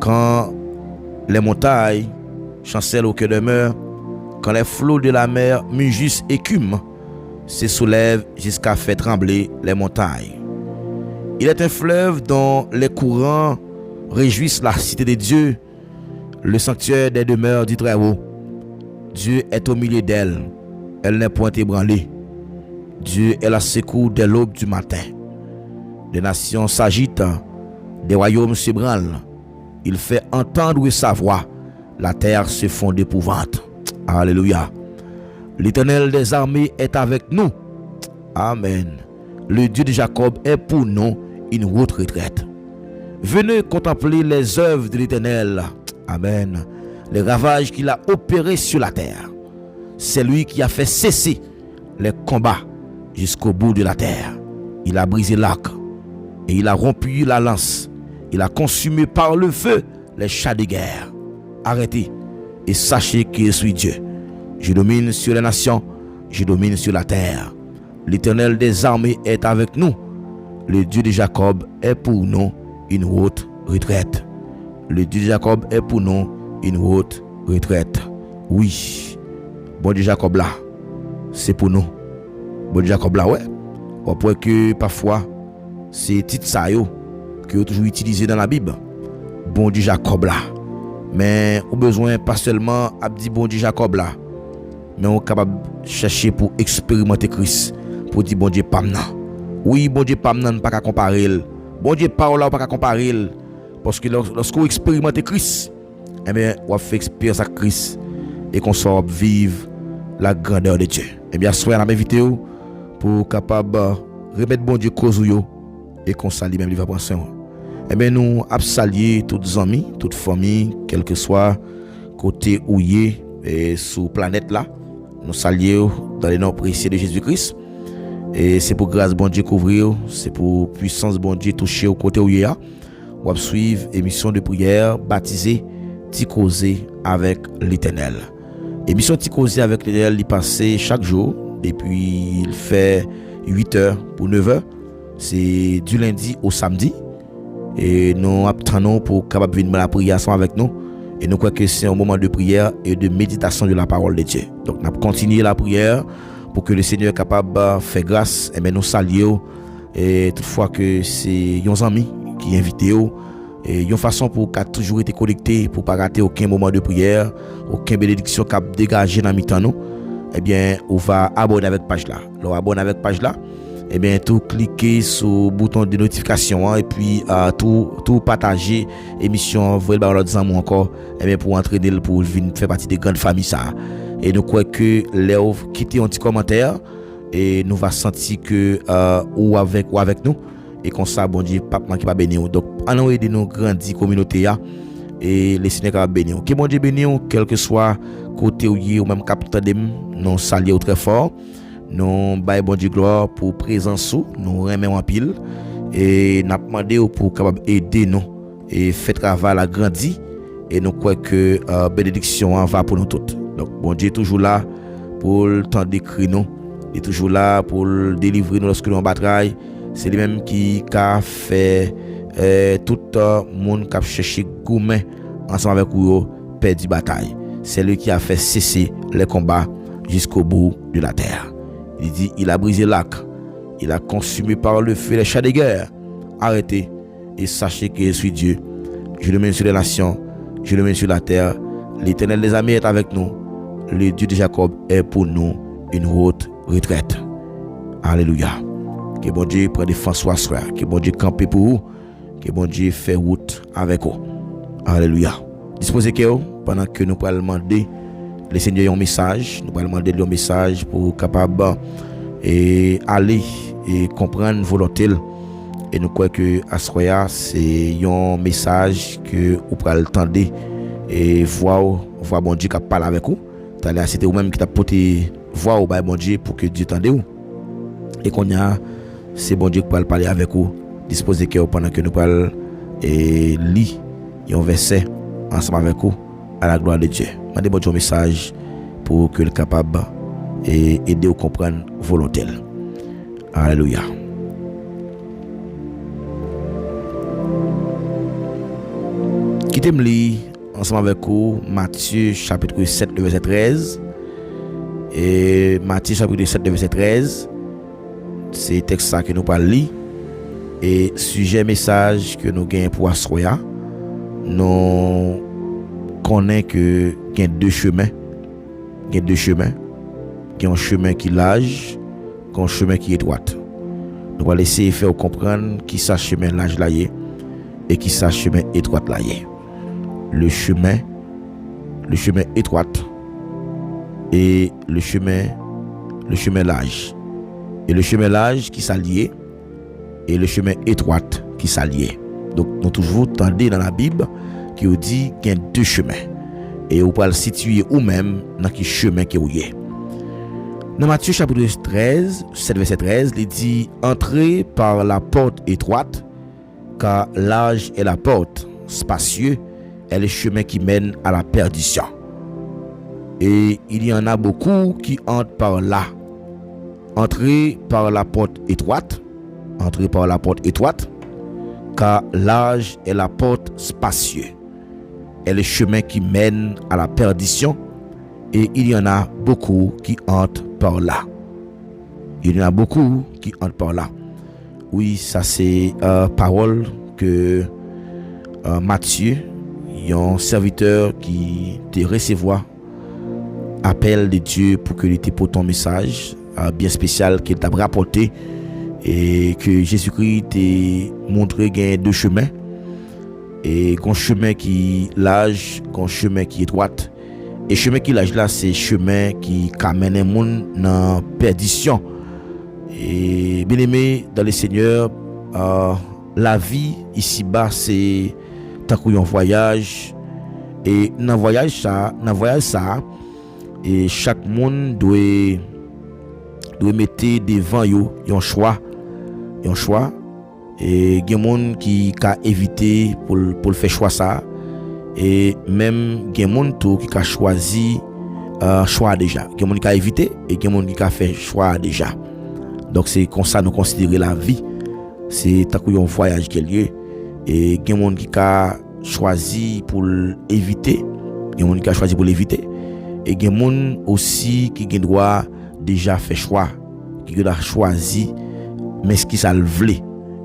quand les montagnes chancellent au cœur de mer, quand les flots de la mer mugissent écument, se soulèvent jusqu'à faire trembler les montagnes. Il est un fleuve dont les courants réjouissent la cité de Dieu, le sanctuaire des demeures du Très-Haut. Dieu est au milieu d'elle, elle n'est point ébranlée. Dieu est la secours dès l'aube du matin. Des nations s'agitent, des royaumes s'ébranlent. Il fait entendre sa voix, la terre se fond d'épouvante. Alléluia. L'Éternel des armées est avec nous. Amen. Le Dieu de Jacob est pour nous une haute retraite. Venez contempler les œuvres de l'Éternel. Amen. Les ravages qu'il a opérés sur la terre. C'est lui qui a fait cesser les combats jusqu'au bout de la terre. Il a brisé l'arc et il a rompu la lance. Il a consumé par le feu les chars de guerre. Arrêtez et sachez que je suis Dieu. Je domine sur les nations, je domine sur la terre. L'Éternel des armées est avec nous. Le Dieu de Jacob est pour nous une haute retraite. Le Dieu de Jacob est pour nous une haute retraite. Oui, bon Dieu Jacob là, c'est pour nous. Bon Dieu Jacob là, ouais. On peut que parfois, c'est titre ça yo que vous toujours utilisé dans la Bible. Bon Dieu Jacob là. Mais au besoin pas seulement à dire bon Dieu Jacob là, mais on est capable de chercher pour expérimenter Christ, pour dire bon Dieu pas maintenant. Oui, bon Dieu pas maintenant, pas qu'à comparer. Bon Dieu pas là, pas qu'à comparer. Parce que lorsqu'on expérimente Christ, eh bien, on fait expérience à Christ et qu'on soit vivre la grandeur de Dieu. Eh bien, soyez à l'invité pour capable remettre bon Dieu cause yo et qu'on salue même les pension. Eh bien, nous saluer tous les amis, toute famille, quel que soit côté où y et sur planète là. Nous saluons dans les noms précieux de Jésus-Christ. Et c'est pour grâce bon Dieu couvrir, c'est pour puissance bon Dieu toucher au côté où y a. On va suivre émission de prière baptisée Ticosé avec l'Éternel. Émission Ticosé avec l'Éternel, il passe chaque jour depuis il fait 8h pour 9h. C'est du lundi au samedi. Et nous attendons pour capable venir la prière ensemble avec nous. Et nous croyons que c'est un moment de prière et de méditation de la parole de Dieu. Donc, nous allons continuer la prière pour que le Seigneur est capable de faire grâce. Et nous saluons. Et toutefois que c'est nos amis qui invitent. Et une façon pour qu'à toujours été connecté, pour ne pas rater aucun moment de prière, aucune bénédiction qui a dégagé dans le nous. Eh bien, on va abonner avec page là. On va abonner avec page là. Eh bien, tout cliquer sur le bouton de notification et puis tout partager émission, vous voyez l'autre amour encore, eh bien, pour entraîner pour venir faire partie des grandes familles ça. Et nous croyons que les quitter un petit commentaire et nous va sentir que ou avec nous et comme ça bon Dieu pas qui va bénir. Donc allons aider nous grandir communauté là et les Seigneur va bénir. Que bon Dieu bénisse quel que soit côté ou même capitaine dem, nous saluons très fort. Nous baillons bon Dieu gloire pour présence, nous remercions en pile et nous demandons pour capable aider nous et faire travail à grandir et nous croyons que bénédiction va pour nous toutes. Donc bon Dieu est toujours là pour le temps d'écrire nous, il est toujours là pour délivrer nous lorsque nous en bataille. C'est lui-même qui a fait tout le monde qui a cherché gourmet ensemble avec nous perdre la bataille. C'est lui qui a fait cesser les combats jusqu'au bout de la terre. Il dit, il a brisé l'arc, il a consumé par le feu les chars de guerre. Arrêtez et sachez que je suis Dieu. Je le mets sur les nations, je le mets sur la terre. L'Éternel des armées est avec nous. Le Dieu de Jacob est pour nous une haute retraite. Alléluia. Que bon Dieu prenne défense soit frère. Que bon Dieu campe pour vous. Que bon Dieu fait route avec vous. Alléluia. Disposez que pendant que nous allons demander le Seigneur un message, nous allons demander un message pour capable et aller et comprendre volonté et nous croyons que Asroya c'est un message que vous pouvez entendre et voir bon Dieu qui parle avec vous. C'était vous même qui t'a porté voir bon Dieu pour que Dieu t'entende vous. Et qu'on a c'est bon Dieu qui peut parler avec vous. Disposez que pendant que nous parlons et lire un verset ensemble avec vous à la gloire de Dieu. Mandez bon Dieu un message pour que le capable et aider à comprendre volonté. Alléluia. Quittez-moi lire ensemble avec vous Matthieu chapitre 7 verset 13. Et Matthieu chapitre 7 verset 13. C'est texte ça que nous parlons lire et sujet message que nous gagnons pour Asroya. Nous connaissons que il y a deux chemins. Il y a deux chemins. Il y a un chemin qui est large, et un chemin qui est étroit. Nous allons essayer de faire comprendre qui ça chemin large là et qui ça chemin étroit là. Le chemin étroit et le chemin large. Et le chemin large qui s'allie et le chemin étroit qui s'allie. Donc nous toujours tendez dans la Bible qui dit qu'il y a deux chemins et vous pouvez le situer ou même dans quel chemin qui est. Dans Matthieu chapitre 13, 7 verset 13, il dit entrez par la porte étroite car large est la porte, spacieux est le chemin qui mène à la perdition. Et il y en a beaucoup qui entrent par là. Entrez par la porte étroite. Entrez par la porte étroite. Car large est la porte spacieuse. Et le chemin qui mène à la perdition. Et il y en a beaucoup qui entrent par là. Il y en a beaucoup qui entrent par là. Oui, ça c'est parole que Matthieu, un serviteur qui te recevoir appel de Dieu pour que il te pour ton message bien spécial qu'il t'a rapporté et que Jésus-Christ t'a montré qu'il y a deux chemins et qu'un chemin qui large, qu'un chemin qui étroit et chemin qui large là c'est chemin qui amène les monde dans perdition. Et bien aimé dans le Seigneur, la vie ici-bas c'est tant qu'on voyage et dans voyage ça et chaque monde doit mettre devant yo un choix et il y a monde qui a évité pour faire choix ça et même il y a monde qui a choisi choix déjà, il y a monde qui a évité et il y a monde qui a fait choix déjà. Donc c'est comme ça nous considérer la vie, c'est tant qu'on voyage qui est lieu et il y a monde qui a choisi pour éviter, il y a monde qui a choisi pour l'éviter et il y a monde aussi qui a droit déjà fait choix, qui a choisi mais ce qui ça le voulait.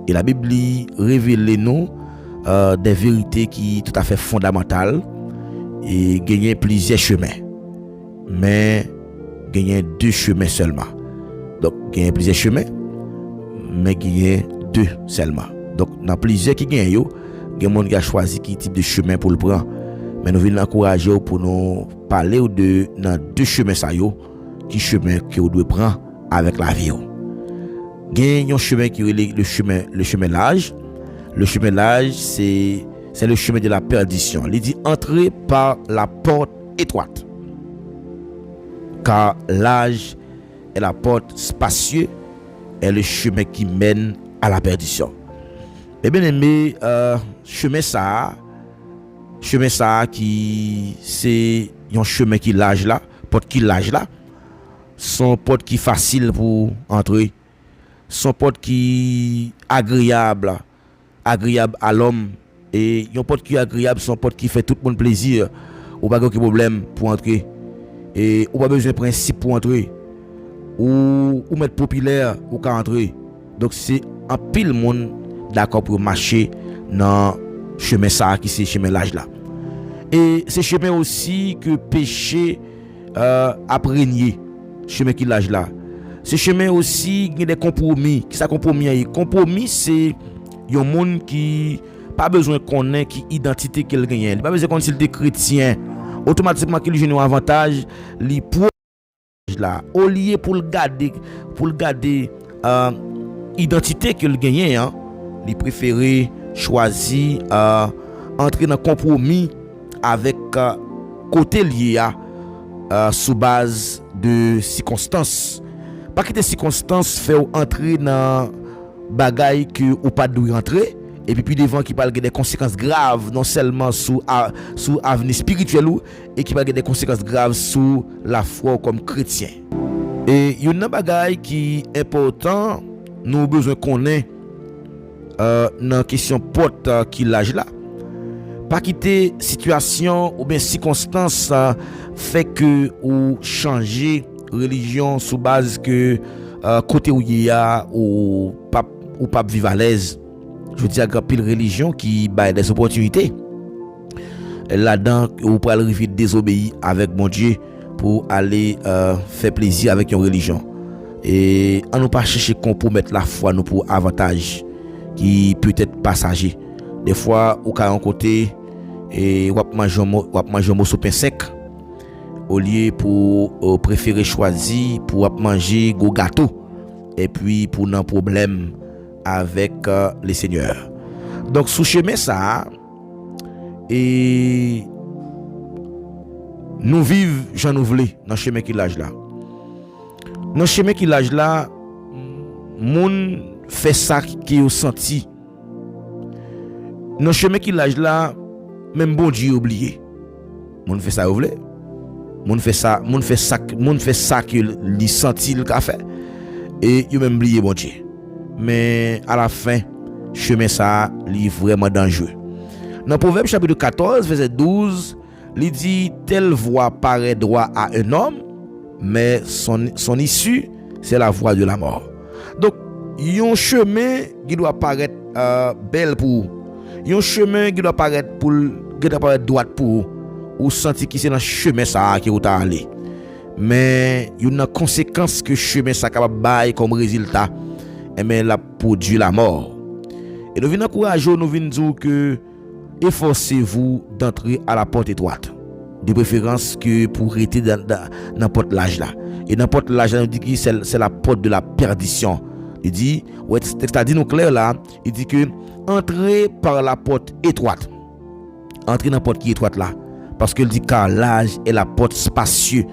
Et la Bible révèle nous des vérités qui sont tout à fait fondamentales et gagner plusieurs chemins. Mais gagner deux chemins seulement. Donc gagner plusieurs chemins mais gagner deux seulement. Donc dans plusieurs qui gagnent yo, il y a monde qui a choisi qui type de chemin pour le prendre. Mais nous voulons encourager pour nous parler de dans deux chemins ça yo, qui chemin que vous devez prendre avec la vie. Il y a un chemin qui est le chemin large. Le chemin large, c'est le chemin de la perdition. Il dit entrez par la porte étroite. Car large est la porte spacieuse est le chemin qui mène à la perdition. Et bien aimé, chemin ça qui c'est un chemin qui large là, porte qui large là, son porte qui facile pour entrer. Son porte qui agréable à l'homme et yon porte qui agréable son porte qui fait tout le monde plaisir ou pas aucun problème pour entrer et ou pas besoin de principe pour entrer ou mettre populaire ou qu'à entrer. Donc c'est un pile monde d'accord pour marcher dans chemin ça qui c'est chemin large là et c'est chemin aussi que péché a régné, chemin qui large là. Ce chemin aussi, il y a des compromis. Qui ça compromis? Compromis, c'est un monde qui pas besoin de connaître qui identité qu'il gagne. Il pas besoin de connaître s'il est chrétien. Automatiquement, qu'il joue un avantage, li pour là. Au lieu pour le garder identité qu'il gagne, hein, il préfère choisir entrer dans compromis avec côté lié sous base de circonstances. Pas que des circonstances fait entrer dans bagaille que ou pas doit rentrer et puis devant qui parle des conséquences graves non seulement sous avenir spirituel et qui parle des conséquences graves sous la foi comme chrétien. Et il y a une bagaille qui est important nous besoin connaître dans question porte qui l'âge là. Pas quitter situation ou bien circonstance fait que ou changer religion sous base que côté où il y a ou pas vivre à l'aise. Je veux dire qu'il y a pile religion qui baille des opportunités là-dedans ou pour arriver désobéir avec mon Dieu pour aller faire plaisir avec une religion et on nous pas chercher compromettre la foi nous pour avantage qui peut être passager. Des fois au cas en côté et ou manger mot sous pain sec au lieu pour préférer choisir pour manger gros gâteau et puis pour un problème avec les seigneurs. Donc sous chemin ça et nous vivons Jean Nouvelé dans chemin qui l'âge là. Dans chemin qui l'âge là moun fait ça qui au senti. Dans chemin qui l'âge là même bon Dieu oublié. Moun fait ça oublié. Moun fait ça que li senti le fait et yo même oublié bon Dieu. Mais à la fin chemin ça li vraiment dangereux. Dans Proverbe chapitre 14 verset 12, il dit telle voie paraît droit à un homme, mais son issue c'est la voie de la mort. Donc yon chemin qui doit paraître belle pour yon chemin qui doit paraître droit pour ou senti qui c'est dans chemin ça qui ou ta aller. Mais il y a une conséquence que chemin ça capable bailler comme résultat et mais la produit la mort. Et nous venons encourager, nous venons dire que efforcez-vous d'entrer à la porte étroite, de préférence que pour rester dans n'importe l'âge là. Et n'importe l'âge là, nous dit que c'est la porte de la perdition. Il dit, ouais, c'est-à-dire nous clair là, il dit que entrez par la porte étroite. Entrez dans la porte qui est étroite là, parce qu'il dit car l'âge est la porte spacieuse.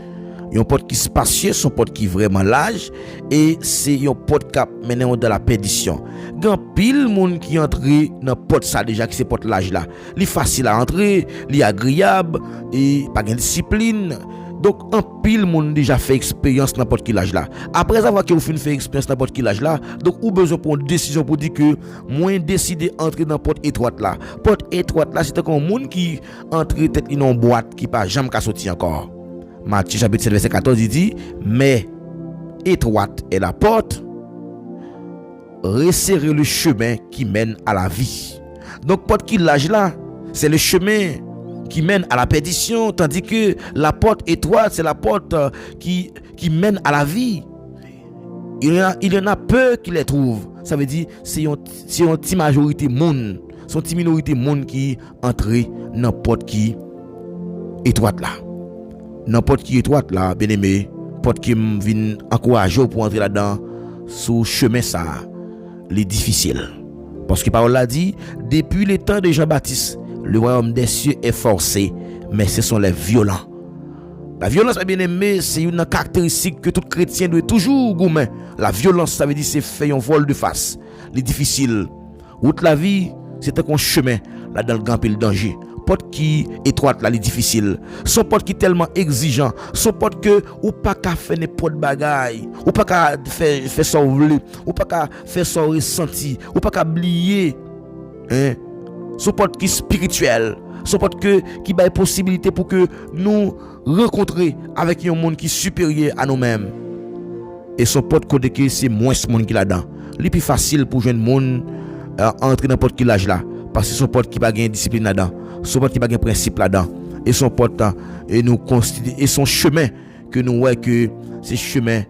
Une porte qui spacieux, son porte qui vraiment large et c'est une porte qui mène dans la perdition. Grand pile monde qui entre dans porte ça déjà que c'est porte large là. Li facile à entrer, li agréable et pas de discipline. Donc un pile monde déjà fait expérience dans porte qui large là. Après avoir que vous fait expérience dans porte qui large là, donc ou besoin pour une décision pour dire que moins décider entrer dans porte étroite là. Porte étroite là, c'est comme monde qui entre tête dans une boîte qui pas jamais ka sorti encore. Matthieu chapitre 7 verset 14 il dit mais étroite est la porte, resserrez le chemin qui mène à la vie. Donc porte qui large là, c'est le chemin qui mène à la perdition, tandis que la porte étroite c'est la porte qui mène à la vie. Il y en a peu qui les trouvent. Ça veut dire c'est une petite majorité monde, c'est une petite minorité monde qui entre dans porte qui étroite là. N'importe qui étroite là, bien aimé, porte qui vient encourager pour entrer là-dedans, sous chemin ça, les difficile. Parce que parole l'a dit, depuis le temps de Jean-Baptiste, le royaume des cieux est forcé, mais ce sont les violents. La violence, bien aimé, c'est une caractéristique que tout chrétien doit toujours gommer. La violence, ça veut dire c'est fait un vol de face. Les difficiles. Route la vie, c'est un chemin là dans le grand pile danger. Porte qui étroite là, les difficile. Son porte qui tellement exigeant. Son porte que ou pas qu'à faire n'importe bagaille, ou pas qu'à faire ça voulu, ou pas qu'à faire ça ressenti, ou pas qu'à oublier. Hein? Son porte qui spirituel. Son porte qui baille possibilité pour que nous rencontrer avec un monde qui est supérieur à nous-mêmes. Et son porte côté que c'est moins ce monde qui là-dedans. C'est plus facile pour jeune monde entrer dans n'importe quel âge là parce que son porte qui pas gain discipline là-dedans. Son porte qui pas gain principe là-dedans et son porte et nous constitue et son chemin que nous voyons que c'est chemin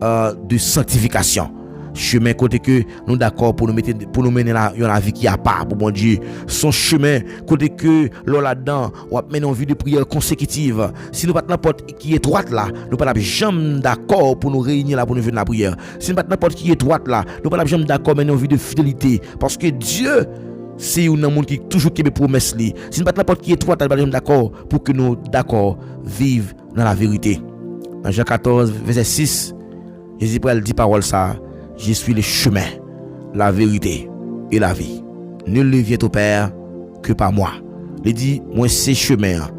de sanctification, chemin côté que nous d'accord pour nous mener la vie qui a pas pour bon Dieu, son chemin côté que là-dedans on va mener une vie de prière consécutive. Si nous pas n'importe qui est droite là, nous pas jamais d'accord pour nous réunir là pour nous faire la prière. Si nous pas n'importe qui est droite là, nous pas jamais d'accord mener une vie de fidélité parce que Dieu c'est un monde qui toujours qui promesse li. Si nous pas n'importe qui est droite, nous pas d'accord pour que nous d'accord vivre dans la vérité. Dans Jean 14 verset 6, Jésus dit parole ça, je suis le chemin, la vérité et la vie. Nul ne vient au Père que par moi. Il dit, moi c'est chemin,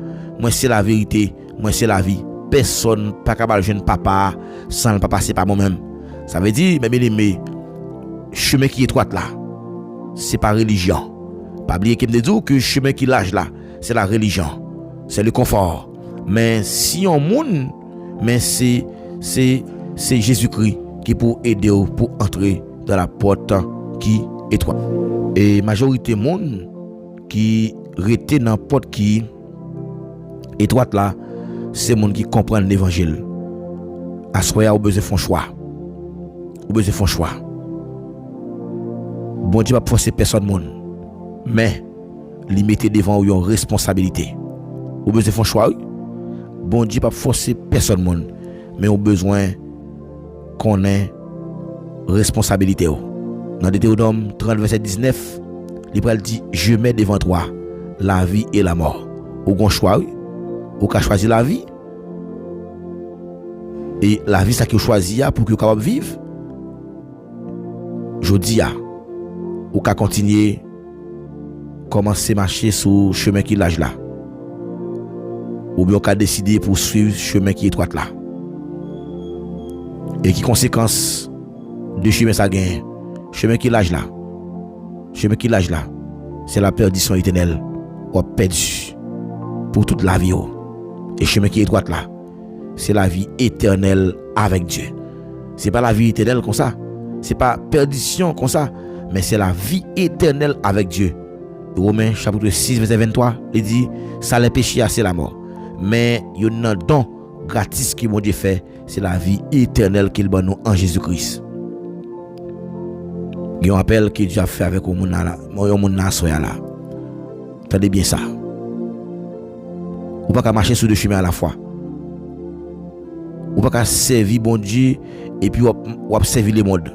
moi c'est la vérité, moi c'est la vie. Personne pas capable de jeune papa sans ne pas passer par moi-même. Ça veut dire, mes bien-aimés, chemin qui est étroit là, c'est pas religion. Pas oublier qu'il me dit que le chemin qui lâche là, c'est la religion, c'est le confort. Mais si on monde, mais c'est Jésus-Christ qui pour aider pour entrer dans la porte qui est étroite. Et majorité monde qui rete dans porte qui étroite là, c'est monde qui comprend l'évangile. À ce moment-là, on besoin faire choix. On besoin faire choix. Bon Dieu va forcer personne monde, mais lui mettre devant une responsabilité. On besoin faire choix. Bon Dieu va forcer personne monde, mais on besoin qu'on ait responsabilité. Dans Deutéronome 30 verset 19, l'Hébreu dit, je mets devant toi la vie et la mort. Ou gon choix, ou ka choisi la vie. Et la vie ça que choisi pour que capable vivre. Jodi a ou ka continuer commencer marcher sur chemin qui l'âge là. ou bien on a décidé pour suivre chemin qui est étroit là. Et qui conséquence de chemin ça gagne. Chemin qui l'âge là. Chemin qui l'âge là. C'est la perdition éternelle. On a perdu pour toute la vie. Et chemin qui est étroit là. C'est la vie éternelle avec Dieu. C'est pas la vie éternelle comme ça. C'est pas perdition comme ça. Mais c'est la vie éternelle avec Dieu. Romains chapitre 6 verset 23, il dit, ça les péchés c'est la mort. Mais il y a un don gratis qui mon Dieu fait, c'est la vie éternelle qu'il donne nous en Jésus-Christ. Il y a un appel que Dieu a fait avec le monde là, là. Entendez bien ça. Ou pas marcher sur deux chemins à la fois. Ou pas servir bon Dieu et puis ou servir le monde.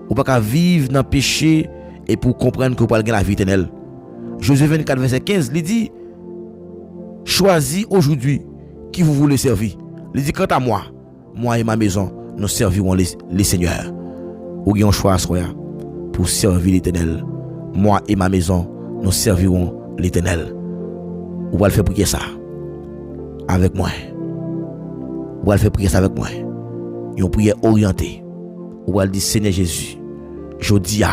Ou pas vivre dans le péché et pour comprendre que vous parlez de la vie éternelle. Josué 24 verset 15, il dit, choisis aujourd'hui qui vous voulez servir. Il dit, quant à moi et ma maison, nous servirons les seigneurs. Ou avez un choix pour servir l'éternel. Moi et ma maison, nous servirons l'éternel. Ou allez faire prier ça avec moi. Ou allez faire prier ça avec moi. Une prière orientée. Ou allez dire, Seigneur Jésus, je dis à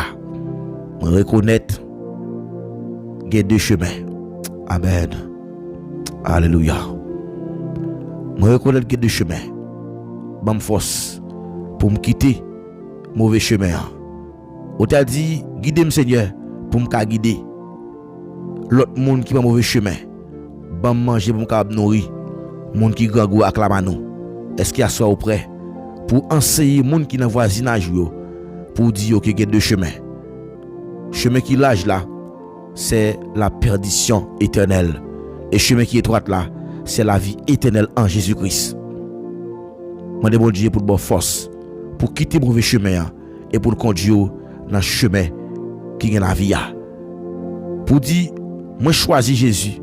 me reconnaître qu'il y a deux chemins. Amen. Alléluia. Me reconnaître qu'il y a deux chemins. Bonne force pour me quitter mauvais chemin. On t'a dit, guidez-moi Seigneur pour me guider l'autre monde qui va mauvais chemin. Bon manger pour me nourrir. Monde qui gangou acclame nous. Est-ce qu'il y a soit prêt pour enseigner monde qui dans voisinage yo pour dire qu'il y a deux chemins. Chemin qui l'âge là, c'est la perdition éternelle. Et chemin qui est étroite là, c'est la vie éternelle en Jésus-Christ. Moi demande Dieu pour bonne force, pour quitter mauvais chemin et pour conduire dans le chemin qui est la vie. Pour dire, moi choisis Jésus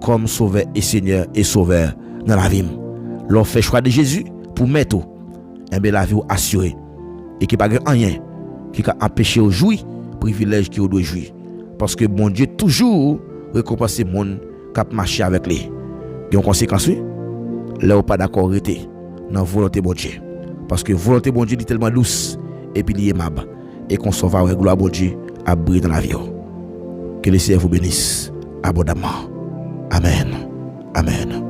comme sauveur et Seigneur et sauveur dans la vie. L'on fait choix de Jésus pour mettre la vie assurée et qui pas rien qui a empêché au jouir privilège qui doit jouir parce que bon Dieu toujours récompense monde qui a marché avec lui. Il y a une conséquence là ou pas d'accord rester dans volonté bon Dieu parce que volonté bon Dieu est tellement douce et puis il est aimable et qu'on sauve avec gloire bon Dieu à briller dans la vie. Que le Seigneur vous bénisse abondamment. Amen. Amen.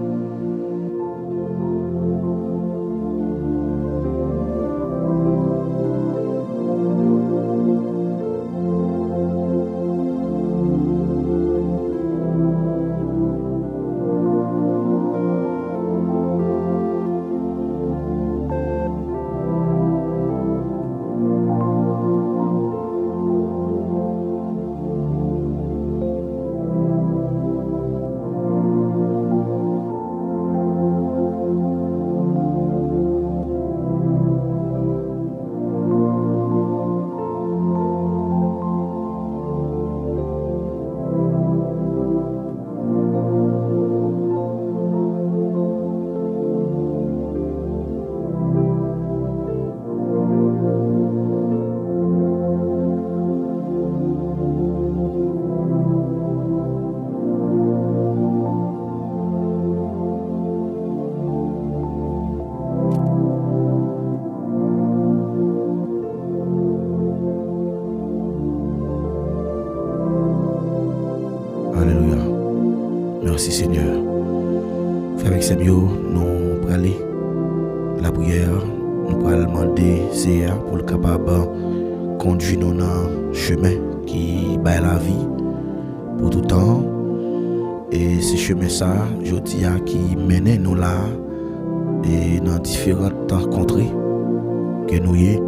Merci Seigneur. Avec ces mots, nous allons aller la prière, nous allons demander Seigneur pour le capable conduire nous dans le chemin qui bat la vie pour tout temps. Et ce chemin ça, je dis qui mène nous là et dans différentes contrées que nous y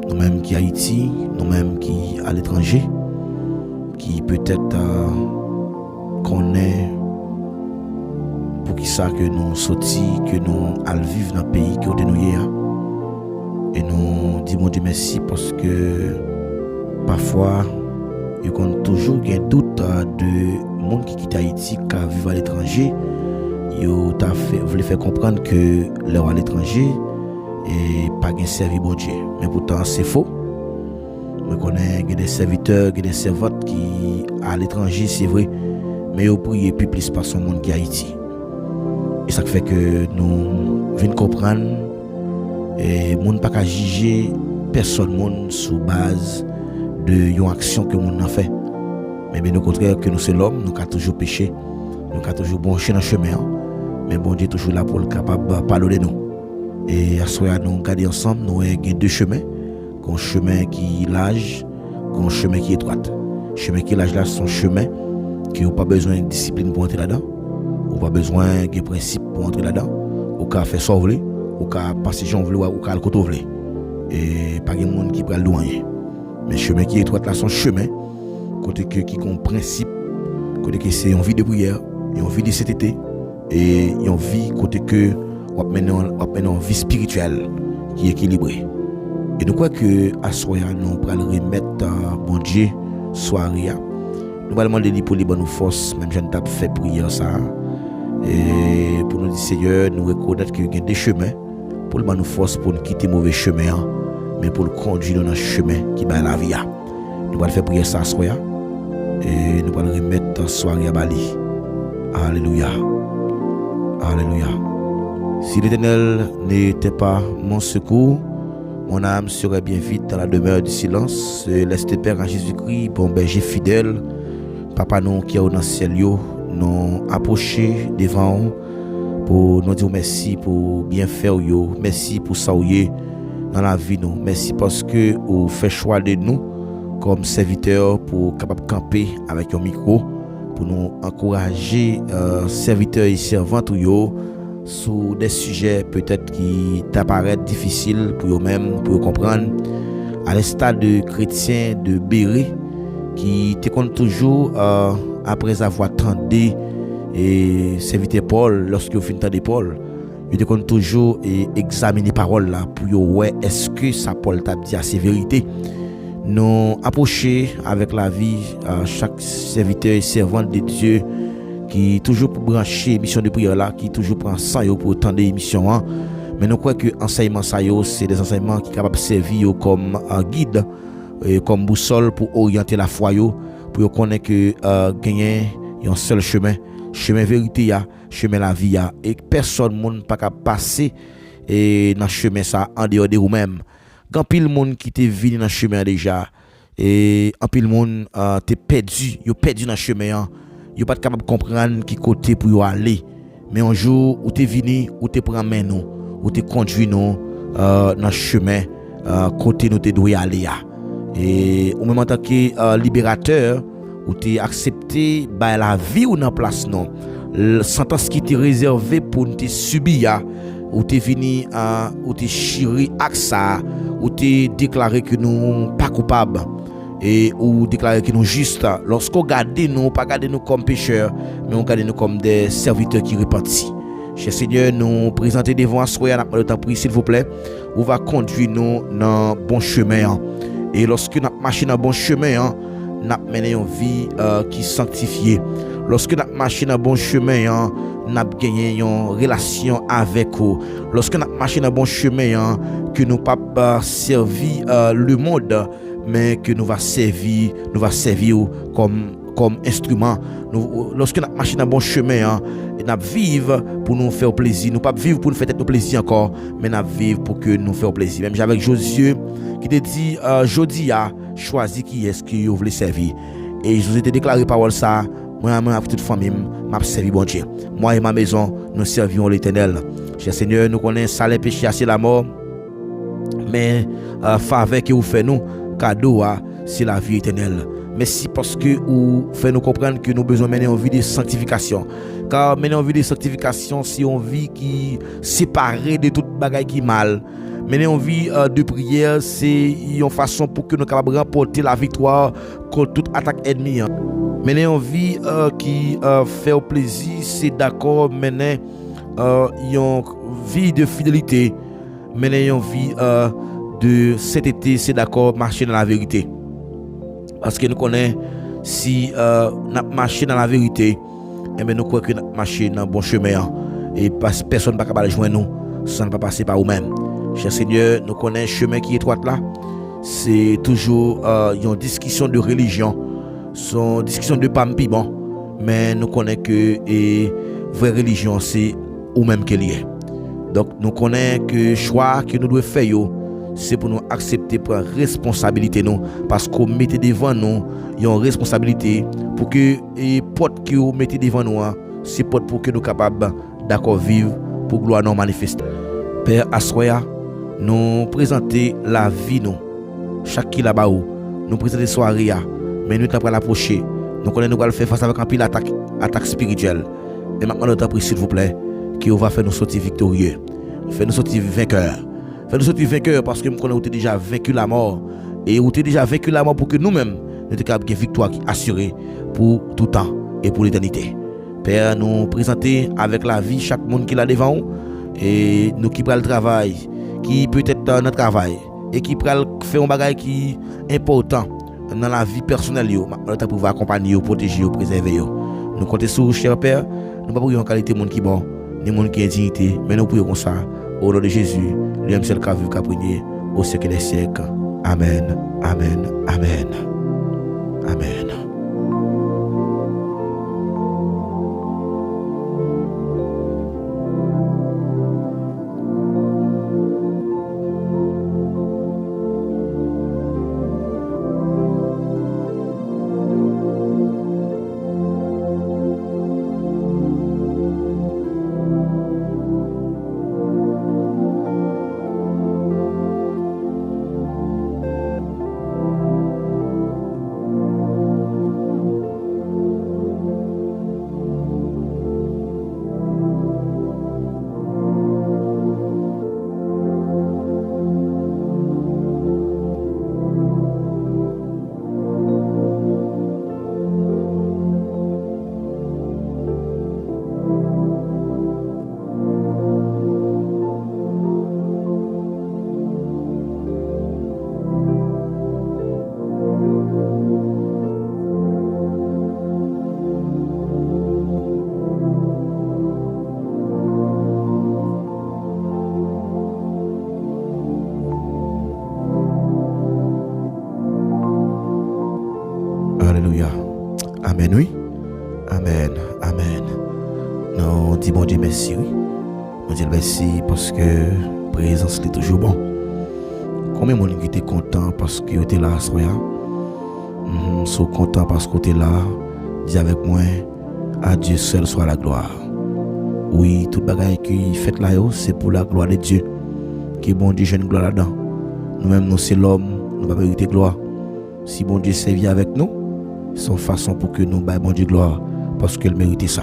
nous-mêmes qui Haïti, nous-mêmes qui à l'étranger, qui peut-être connaît pour qui ça que nous sortis, que nous allons vivre dans le pays que nous sommes. Et nous disons Dieu merci parce que parfois, il y a toujours un doute de monde qui quitte Haïti, qui vivent à l'étranger. Ils voulaient faire comprendre que leur à l'étranger et pas un servi bon Dieu. Mais pourtant, c'est faux. Je connais des serviteurs, des servantes qui à l'étranger, c'est vrai. Mais ils prient plus par son monde qui Haïti. Et ça fait que nous venons comprendre et monde pas qu'à juger personne monde sous base de une action que monde a fait. Mais bien au contraire que nous c'est l'homme, nous avons toujours péché, nous avons toujours branché dans le chemin. Mais bon Dieu est toujours là pour le capable de pardonner nous. Et à ce moment nous garder ensemble, nous avons deux chemins. Un chemin qui est large, un chemin qui est étroit. Le chemin qui est large là, c'est un chemin qui n'a pas besoin de discipline pour entrer là-dedans. On n'a pas besoin de principe pour entrer là-dedans. On peut faire ça, on peut passer Jean, on peut faire le côté. Et pas de monde qui prend le douanier. Mais le chemin qui est étroit là, c'est un chemin côté qui a un principe, côté que c'est une vie de prière, une vie de CTT et une vie côté que on mène une vie spirituelle qui est équilibrée. Et nous croyons que à soir nous allons remettre bon Dieu soirée. Nous allons demander pour les bonnes forces, même jeune tape fait prière ça. Et pour nous dire Seigneur, nous reconnaître qu'il y a des chemins pour le bonnes forces pour nous quitter mauvais chemin, mais pour le conduire dans un chemin qui va la vie. Nous allons faire prière ça à soir. Et nous allons remettre soirée à Bali. Alléluia. Alléluia. Si l'Éternel n'était pas mon secours, mon âme serait bien vite dans la demeure du silence. Laisse tes pères en Jésus-Christ, bon berger fidèle. Papa nous qui est dans le ciel, nous approcher devant pour nous dire merci pour bien faire. Merci pour ça dans la vie. Nous. Merci parce que vous faites choix de nous comme serviteurs pour capable camper avec un micro pour nous encourager serviteurs et servantes sur des sujets peut-être qui t'apparaissent difficiles pour eux-mêmes, pour comprendre. À l'instar de chrétiens de Béret qui te comptent toujours après avoir tendu et serviteur Paul, lorsque vous finissez Paul, ils te comptent toujours et examiner parole là pour ouais est-ce que ça Paul t'a dit à ses vérités. Nous approcher avec la vie chaque serviteur et servante de Dieu qui toujours pour brancher mission de prière là, qui toujours prend ça pour tendre émission. Mais nous croyons que enseignement ça c'est des enseignements qui sont capables de servir comme guide et comme boussole pour orienter la foi pour connaître que gagner un seul chemin vérité chemin la vie et personne monde pas capable passer et dans chemin ça en dehors de vous-même. Quand pile monde qui t'est venu dans chemin déjà et en pile monde t'es perdu dans le chemin. Yo pas capable de comprendre qui côté pour y aller, mais un jour où t'es venu où t'es prend main nous où t'es conduit nous dans le chemin côté nous t'es doit aller et au même en tant que libérateur où t'es accepté bah la vie ou dans place non sentence qui t'est réservée pour nous subir où t'es venu où t'es chiré avec ça où t'es déclaré que nous pas coupables et ou déclarer que nous justes lorsqu'on regarde nous pas regarder nous comme pécheurs mais on regarde nous comme des serviteurs qui repentis. Cher Seigneur, nous présenter devant soyez n'a pas le temps pris s'il vous plaît, on va conduire nous dans bon chemin et lorsque nous marcher dans bon chemin nous mener une vie qui sanctifiée. Lorsque nous marcher dans bon chemin nous gagner une relation avec vous. Lorsque nous marcher dans bon chemin que nous pas servir le monde mais que nous va servir comme instrument. Lorsque nous marchons dans bon chemin, nous vivons pour nous faire plaisir. Nous pas vivre pour nous faire tête plaisir encore, mais nous vivons pour que nous faire plaisir. Même avec Josué qui te dit jodi a choisi qui est-ce que vous voulez servir. Et je vous ai déclaré parole ça, moi avec toute famille, m'a servi bon Dieu. Moi et ma maison, nous servirons l'Éternel. Cher Seigneur, nous connaissons ça les péchés, c'est la mort. Mais faveur que vous faites nous cadeau c'est la vie éternelle. Merci parce que vous faites nous comprendre que nous avons besoin de mener une vie de sanctification. Car mener une vie de sanctification, c'est une vie qui est séparée de toute bagaille qui est mal. Mener une vie de prière, c'est une façon pour que nous soyons capables de remporter la victoire contre toute attaque ennemie. Mener une vie qui fait plaisir, c'est d'accord. Mener une vie de fidélité. Mener une vie de cet été, c'est d'accord, marcher dans la vérité. Parce que nous connaissons, si nous marchons dans la vérité, et bien nous croyons que nous marchons dans le bon chemin. Et personne ne va pas joindre nous, ça ne va pas passer par nous-mêmes. Cher Seigneur, nous connaissons le chemin qui est étroit là. C'est toujours une discussion de religion, une discussion de pampi, bon. Mais nous connaissons que vraie religion, c'est ou même qu'elle y est. Donc nous connaissons que le choix que nous devons faire, c'est pour nous accepter pour la responsabilité nous, parce qu'on mettez devant nous une responsabilité pour que les portes que vous mettez devant nous, c'est pour que nous soyons capables d'accord vivre pour gloire nous manifester. Père Assoya, nous présenter la vie nous, chaque qui là-bas nous présenter soirée, mais nous t'apprendre l'approcher. Nous connaissons nous allons faire face avec un pile attaque spirituelle. Et maintenant nous t'apprécie s'il vous plaît, qui va faire nous sortir victorieux, faire nous sortir vainqueurs. Faire nous sortir vainqueurs parce que nous avons déjà vaincu la mort. Et nous avons déjà vaincu la mort pour que nous-mêmes, nous soyons capables de victoire assurée pour tout temps et pour l'éternité. Père, nous présenter avec la vie chaque monde qui l'a devant nous. Et nous qui prenons le travail, qui peut être dans notre travail, et qui prenons faire un bagage qui est important dans la vie personnelle, nous allons pouvoir accompagner, protéger, préserver. Nous comptons sur vous, cher Père. Nous ne pouvons pas en qualité de monde qui est bon, ni monde qui est dignité, mais nous prions comme ça. Au nom de Jésus, lui-même seul qui a vu, qui a prié au siècle des siècles. Amen, amen, amen. Amen. Alléluia. Amen, oui. Amen. Amen. Non, on dit bon Dieu merci, oui. On dit merci parce que la présence est toujours bon. Combien de monde qui était content parce que vous étiez là, soya? Sont content parce que vous étiez là. Dis avec moi, à Dieu seul soit la gloire. Oui, toute bagaille qui fait là, c'est pour la gloire de Dieu. Qui bon Dieu, jeune gloire là-dedans. Nous-mêmes, nous, c'est l'homme, nous ne pouvons pas mériter gloire. Si bon Dieu sévit avec nous, son façon pour que nous baillons bon Dieu gloire parce qu'il méritait ça.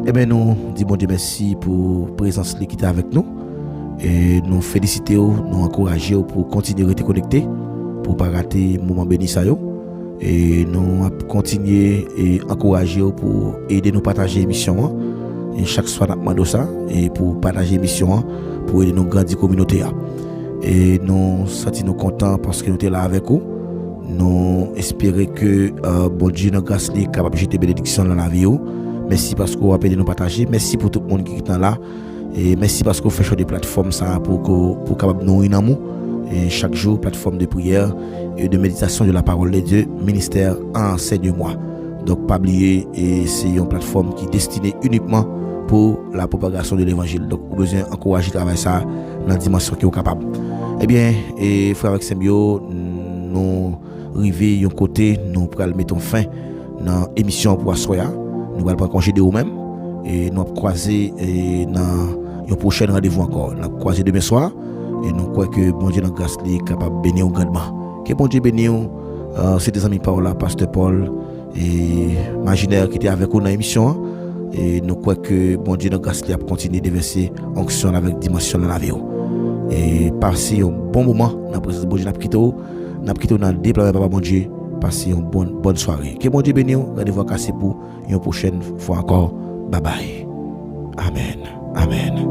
Eh bien nous disons bon Dieu merci pour la présence qui était avec nous et nous félicitons, nous encourageons pour continuer à rester connectés pour ne pas rater le moment béni ça et nous continuer et encourager pour aider nous partager l'émission et chaque soir nous demandons ça et pour partager l'émission pour aider nous grandir communauté et nous sentons contents parce que nous sommes là avec vous. Nous espérons que bon Dieu nous grâce est capable de jeter bénédiction dans la vie. Merci parce que vous avez nous partager. Merci pour tout le monde qui est là. Et merci parce que vous faites sur des plateformes ça pour capable nous unir et chaque jour plateforme de prière et de méditation de la parole de Dieu, ministère Enseigne-moi. Donc pas oublier et c'est une plateforme qui est destinée uniquement pour la propagation de l'évangile. Donc vous avez besoin d'encourager travail ça dans la dimension qui est capable. Eh bien, et frère avec Sembio, nous arriver un côté, nous allons mettre fin dans l'émission pour Assoya. Nous allons prendre congé de nous-mêmes et nous allons croiser dans un prochain rendez-vous encore. Nous allons croiser demain soir et nous croyons que bon Dieu dans grâce est capable de bénir grandement. Que bon Dieu bénisse c'est des amis Paola, Pasteur Paul et Imaginaire qui était avec nous dans l'émission et nous croyons que bon Dieu dans grâce a continué de verser onction avec dimension dans la vie. Et passer un bon moment dans la présence de bon Dieu. Nous avons quitté dans le déploiement Papa bon Dieu. Passez une bonne soirée. Que bon Dieu bénisse. Rendez-vous à pour une prochaine fois encore. Bye bye. Amen. Amen.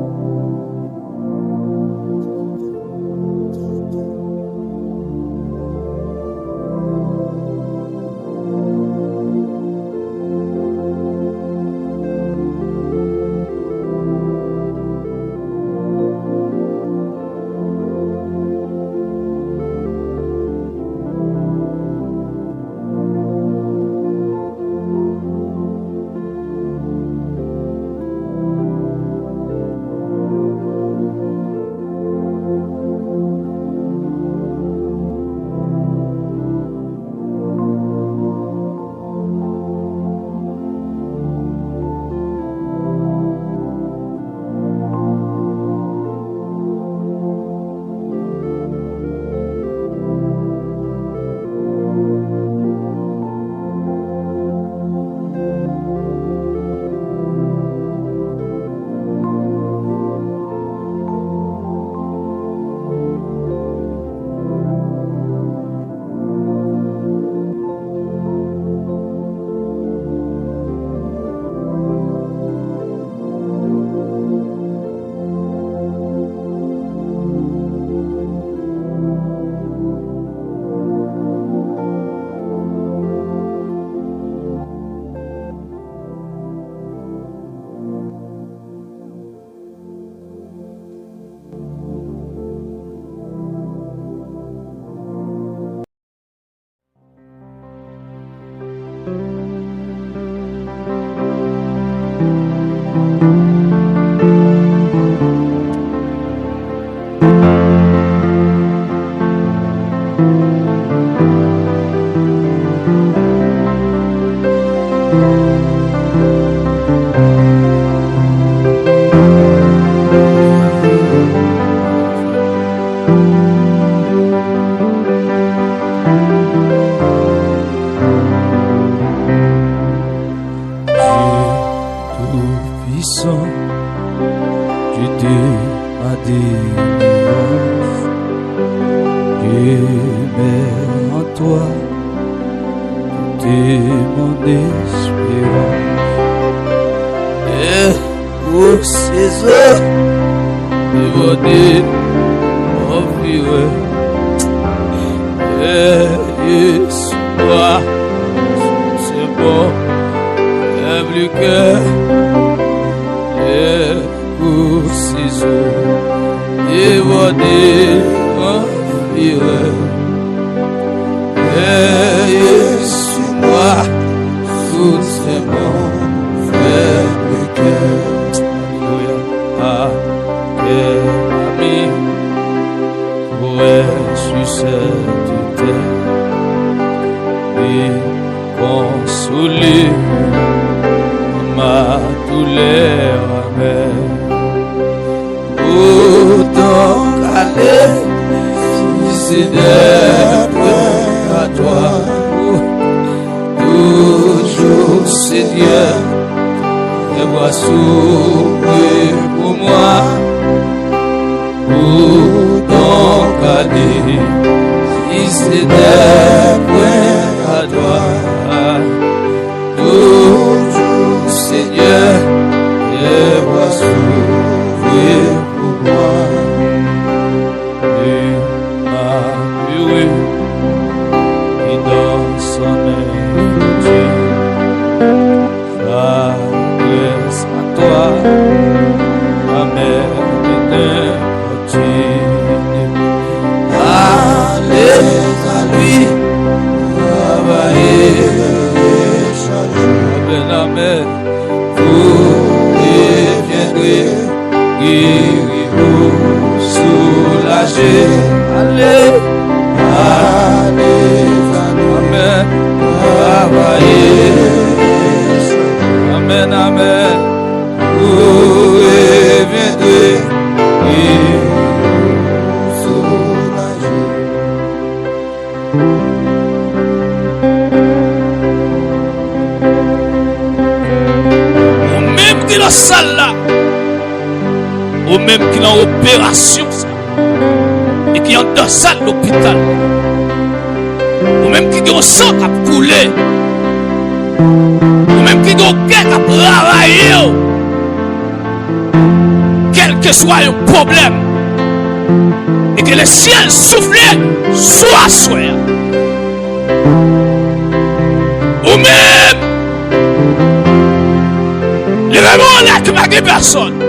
délivrance. Je mets en toi tout est mon espérance. Et pour ces heures, dévorer mon vie. Et toi, c'est bon, lève le cœur, et pour ces eaux, dévorer mon vie. Et sur moi, tout c'est bon, lève le cœur. Alléluia. Ah, quel ami pourrait sur cette terre et consoler ma douleur amère. Autant qu'aller, si c'est des points à toi, toujours c'est Dieu, et vois s'ouvrir pour moi. Autant qu'aller, si c'est des points à toi, toujours Seigneur, et vois s'ouvrir pour moi. Et ma purée, et dans son œuvre, la grâce à toi, ma mère m'interprétée. Allez à lui, travailler, changer. Amen. Vous reviendrez, guérir, soulager. Allez, allez à lui. Amen. Travailler, amen, amen. Vous reviendrez, guérir. Qui dans la salle là, ou même qui dans l'opération et qui est dans la salle de l'hôpital, ou même qui ont sang à couler, ou même qui ont guerre à travailler, quel que soit le problème, et que le ciel souffle, soit, ou même les vraiment là que des personnes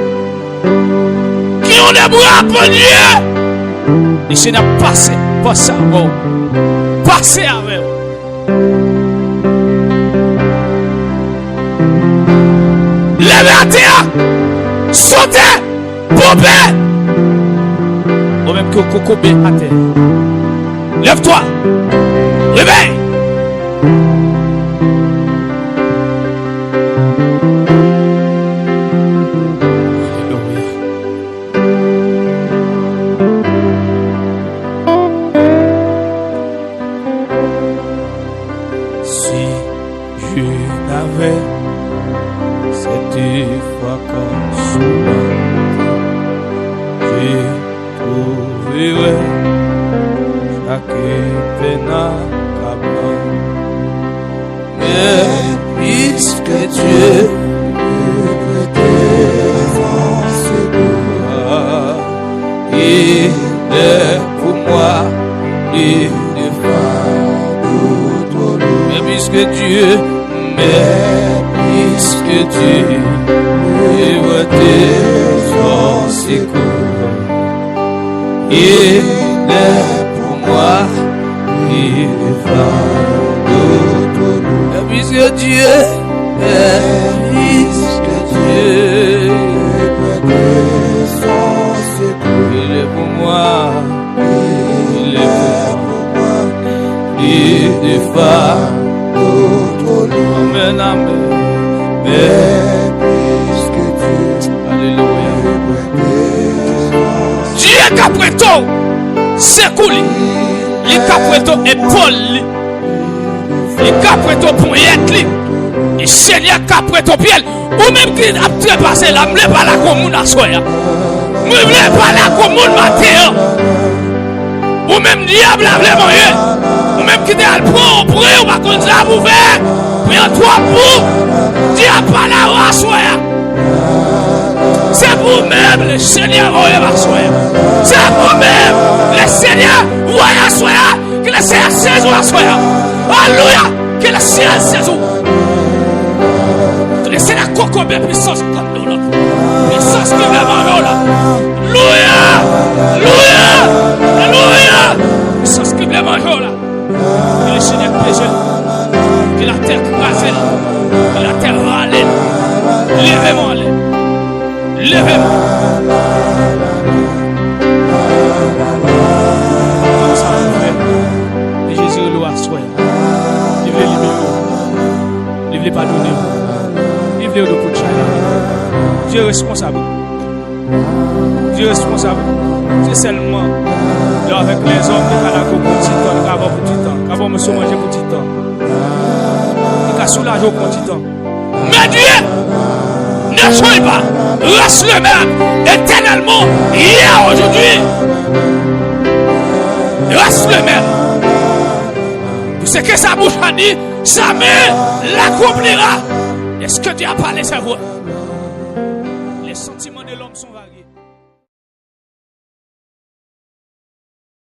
qui ont des bras pour Dieu, et je n'ai passé avec vous, passé avec vous. Levez à terre, sautez, pompez, ou même que coco bien à terre. Lève-toi, réveille. Seigneur, qu'après ton pied, ou même qui a trépassé la m'le pas la commune à soi. Je voulais parler comme monde matin. Ou même diable a vraiment rien. Ou même qui t'a le prend, on prie, on va comme ça vous faire. Mais en toi pour, diable pas la race. C'est vous-même, le Seigneur, c'est vous-même, le Seigneur, voyez, que le Seigneur saison. Alléluia, que le Seigneur saison. Que le Seigneur coco bien puissance comme nous. Puissance qui va dans là. Alléluia, alléluia, alléluia. Puissance qui va dans là. Que le Seigneur plaise. Que la terre crase. Que la terre râle. Levez-moi. Levez-moi. Comme ça, on fait. Et Jésus est là, soyez. Il veut libérer. Il ne veut pas donner. Il veut de pour Dieu est responsable. Dieu est responsable. C'est seulement là avec les hommes qui ont pour petit temps, qui ont pour petit temps, qui ont monsieur manger pour petit temps. Qui ont soulagé pour petit temps. Mais Dieu ne change pas. Reste le même éternellement, hier, aujourd'hui. Reste le même. Tout ce que sa bouche a dit, sa main l'accomplira. Est-ce que Dieu a parlé, c'est vrai? Les sentiments.